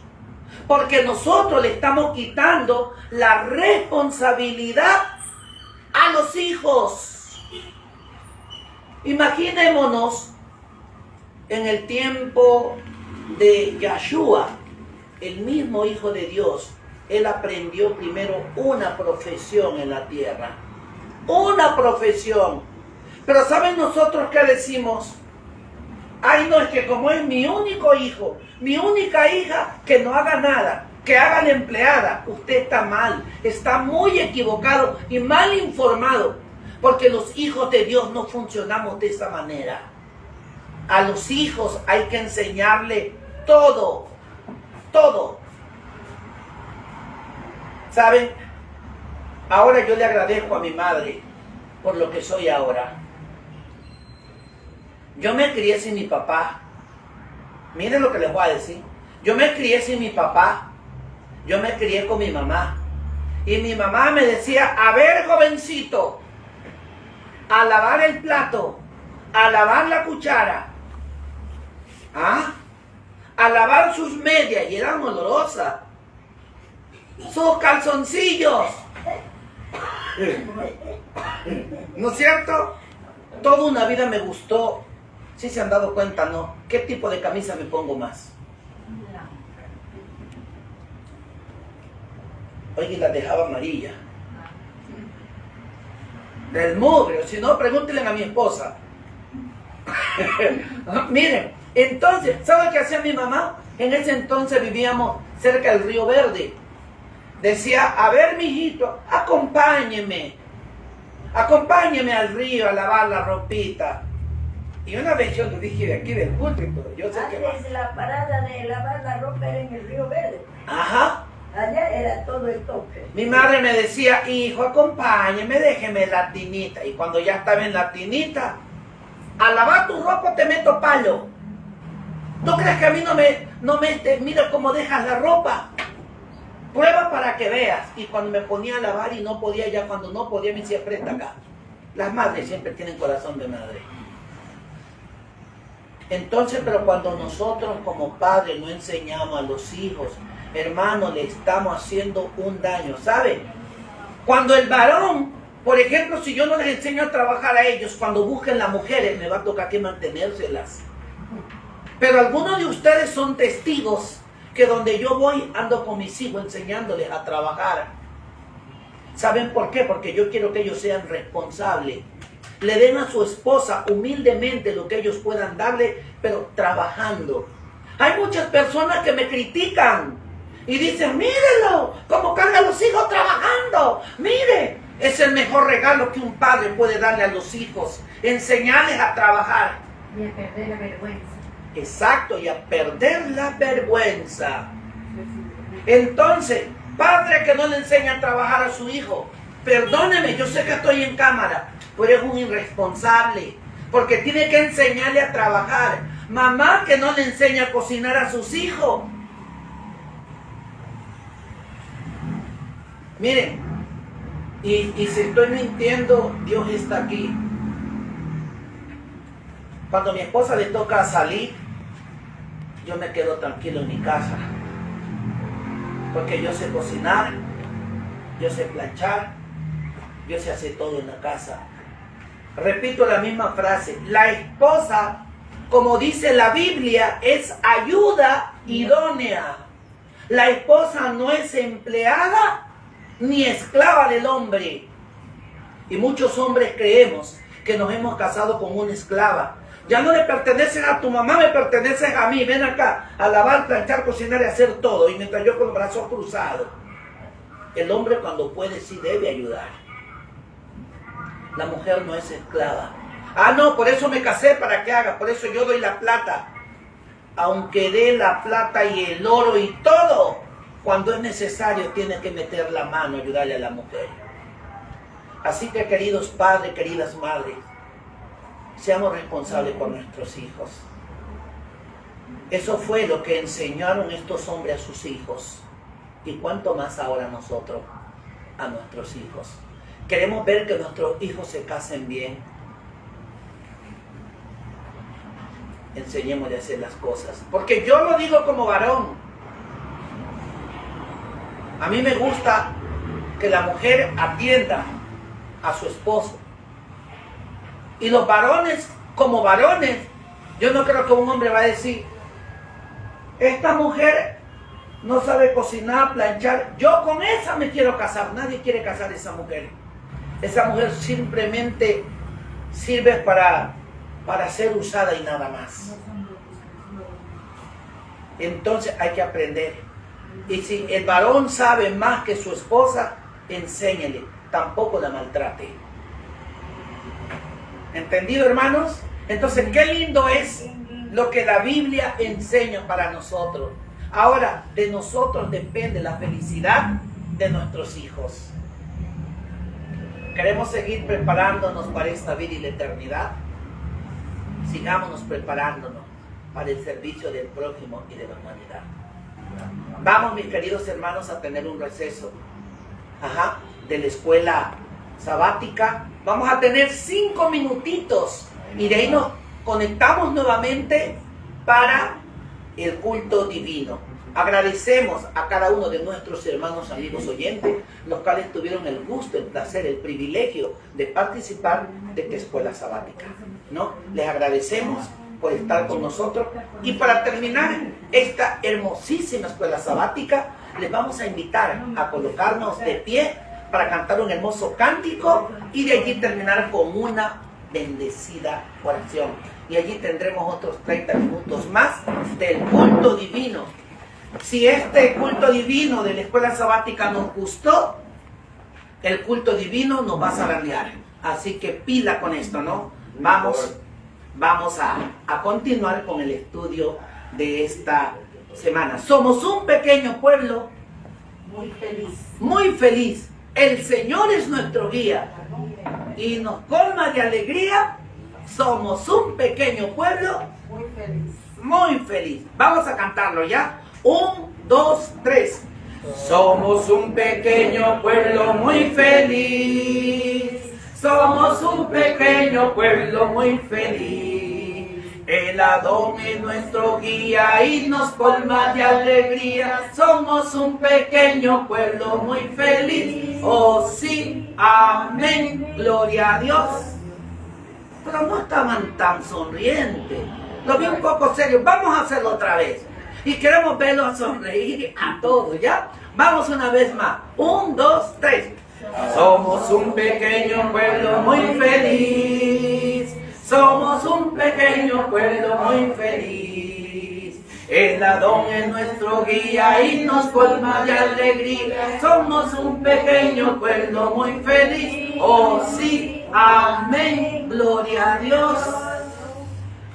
Porque nosotros le estamos quitando la responsabilidad a los hijos. Imaginémonos en el tiempo de Yahshua, el mismo Hijo de Dios. Él aprendió primero una profesión en la tierra. Una profesión. Pero ¿saben nosotros qué decimos? Ay, no, es que como es mi único hijo, mi única hija, que no haga nada, que haga la empleada. Usted está mal, está muy equivocado y mal informado, porque los hijos de Dios no funcionamos de esa manera. A los hijos hay que enseñarle todo, todo. ¿Saben? Ahora yo le agradezco a mi madre por lo que soy ahora. Yo me crié sin mi papá. Miren lo que les voy a decir. Yo me crié sin mi papá. Yo me crié con mi mamá. Y mi mamá me decía, a ver, jovencito, a lavar el plato, a lavar la cuchara, ¿ah? A lavar sus medias, y eran olorosas, sus calzoncillos. ¿No es cierto? Toda una vida me gustó. Si se han dado cuenta, ¿no? ¿Qué tipo de camisa me pongo más? Oye, la dejaba amarilla. Del mugre, si no, pregúntenle a mi esposa. Miren, entonces, ¿saben qué hacía mi mamá? En ese entonces vivíamos cerca del Río Verde. Decía, a ver, mijito, acompáñeme al río a lavar la ropita. Y una vez yo le dije de aquí del púlpito, yo sé que va. Antes la parada de lavar la ropa era en el Río Verde. Ajá. Allá era todo el toque. Mi madre me decía, hijo, acompáñeme, déjeme la tinita. Y cuando ya estaba en la tinita, a lavar tu ropa te meto palo. ¿Tú crees que a mí mira cómo dejas la ropa? Prueba para que veas. Y cuando me ponía a lavar y no podía, ya cuando no podía me decía, presta acá. Las madres siempre tienen corazón de madre. Entonces, pero cuando nosotros como padres no enseñamos a los hijos, hermano, le estamos haciendo un daño, ¿sabe? Cuando el varón, por ejemplo, si yo no les enseño a trabajar a ellos, cuando busquen las mujeres, me va a tocar que mantenérselas. Pero algunos de ustedes son testigos que donde yo voy, ando con mis hijos enseñándoles a trabajar. ¿Saben por qué? Porque yo quiero que ellos sean responsables. le den a su esposa humildemente lo que ellos puedan darle, pero trabajando. Hay muchas personas que me critican y dicen, mírelo, cómo carga a los hijos trabajando. Mire, es el mejor regalo que un padre puede darle a los hijos, enseñarles a trabajar. Y a perder la vergüenza. Exacto, y a perder la vergüenza. Entonces, padre que no le enseña a trabajar a su hijo, perdóneme, yo sé que estoy en cámara, pero es un irresponsable, porque tiene que enseñarle a trabajar. Mamá que no le enseña a cocinar a sus hijos. Miren, y si estoy mintiendo, Dios está aquí. Cuando a mi esposa le toca salir, yo me quedo tranquilo en mi casa, porque yo sé cocinar, yo sé planchar, yo sé hacer todo en la casa. Repito la misma frase, la esposa, como dice la Biblia, es ayuda idónea. La esposa no es empleada ni esclava del hombre. Y muchos hombres creemos que nos hemos casado con una esclava. Ya no le perteneces a tu mamá, me perteneces a mí. Ven acá a lavar, planchar, cocinar y hacer todo. Y mientras yo con los brazos cruzados. El hombre cuando puede sí debe ayudar. La mujer no es esclava. Ah, no, por eso me casé, para que haga. Por eso yo doy la plata. Aunque dé la plata y el oro y todo, cuando es necesario tiene que meter la mano, ayudarle a la mujer. Así que, queridos padres, queridas madres, seamos responsables por nuestros hijos. Eso fue lo que enseñaron estos hombres a sus hijos. Y cuánto más ahora nosotros a nuestros hijos. Queremos ver que nuestros hijos se casen bien. Enseñémosle a hacer las cosas. Porque yo lo digo como varón. A mí me gusta que la mujer atienda a su esposo. Y los varones, como varones, yo no creo que un hombre va a decir, esta mujer no sabe cocinar, planchar, yo con esa me quiero casar. Nadie quiere casar a esa mujer. Esa mujer simplemente sirve para ser usada y nada más. Entonces hay que aprender. Y si el varón sabe más que su esposa, enséñele, tampoco la maltrate. ¿Entendido, hermanos? Entonces, qué lindo es lo que la Biblia enseña para nosotros. Ahora, de nosotros depende la felicidad de nuestros hijos. ¿Queremos seguir preparándonos para esta vida y la eternidad? Sigámonos preparándonos para el servicio del prójimo y de la humanidad. Vamos, mis queridos hermanos, a tener un receso de la escuela sabática. Vamos a tener 5 minutitos y de ahí nos conectamos nuevamente para el culto divino. Agradecemos a cada uno de nuestros hermanos, amigos oyentes, los cuales tuvieron el gusto, el placer, el privilegio de participar de esta escuela sabática, ¿no? Les agradecemos por estar con nosotros. Y para terminar esta hermosísima escuela sabática, les vamos a invitar a colocarnos de pie para cantar un hermoso cántico y de allí terminar con una bendecida oración. Y allí tendremos otros 30 minutos más del culto divino. Si este culto divino de la escuela sabática nos gustó, el culto divino nos va a zarandear. Así que pila con esto, ¿no? Vamos a continuar con el estudio de esta semana. Somos un pequeño pueblo Muy feliz. muy feliz. El Señor es nuestro guía y nos colma de alegría. Somos un pequeño pueblo Muy feliz. muy feliz. Vamos a cantarlo ya. 1, 2, 3. Somos un pequeño pueblo muy feliz. Somos un pequeño pueblo muy feliz. El Adón es nuestro guía y nos colma de alegría. Somos un pequeño pueblo muy feliz. Oh sí, amén, gloria a Dios. Pero no estaban tan sonrientes. Lo vi un poco serio. Vamos a hacerlo otra vez. Y queremos verlos sonreír a todos, ¿ya? Vamos una vez más. 1, 2, 3. Somos Somos un pequeño pueblo muy feliz. Somos un pequeño pueblo muy feliz. El Adón es nuestro guía y nos colma de alegría. Somos un pequeño pueblo muy feliz. Oh sí, amén, gloria a Dios.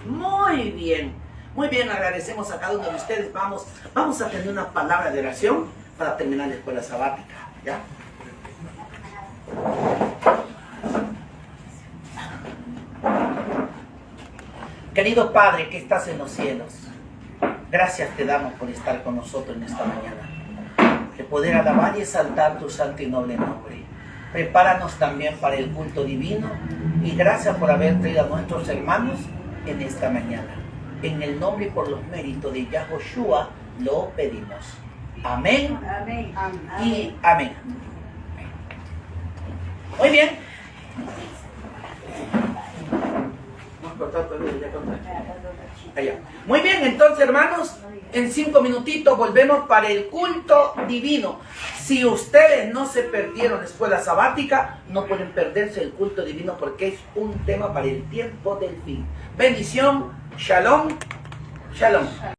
Muy bien, agradecemos a cada uno de ustedes. Vamos a tener una palabra de oración para terminar la escuela sabática, ¿ya? Querido Padre que estás en los cielos, gracias te damos por estar con nosotros en esta mañana, de poder alabar y exaltar tu santo y noble nombre. Prepáranos también para el culto divino y gracias por haber traído a nuestros hermanos en esta mañana. En el nombre y por los méritos de Yahoshua lo pedimos. Amén. Amén. Y amén. Muy bien. Allá. Muy bien, entonces hermanos, en 5 minutitos volvemos para el culto divino. Si ustedes no se perdieron la escuela sabática, no pueden perderse el culto divino porque es un tema para el tiempo del fin. Bendición, shalom, shalom.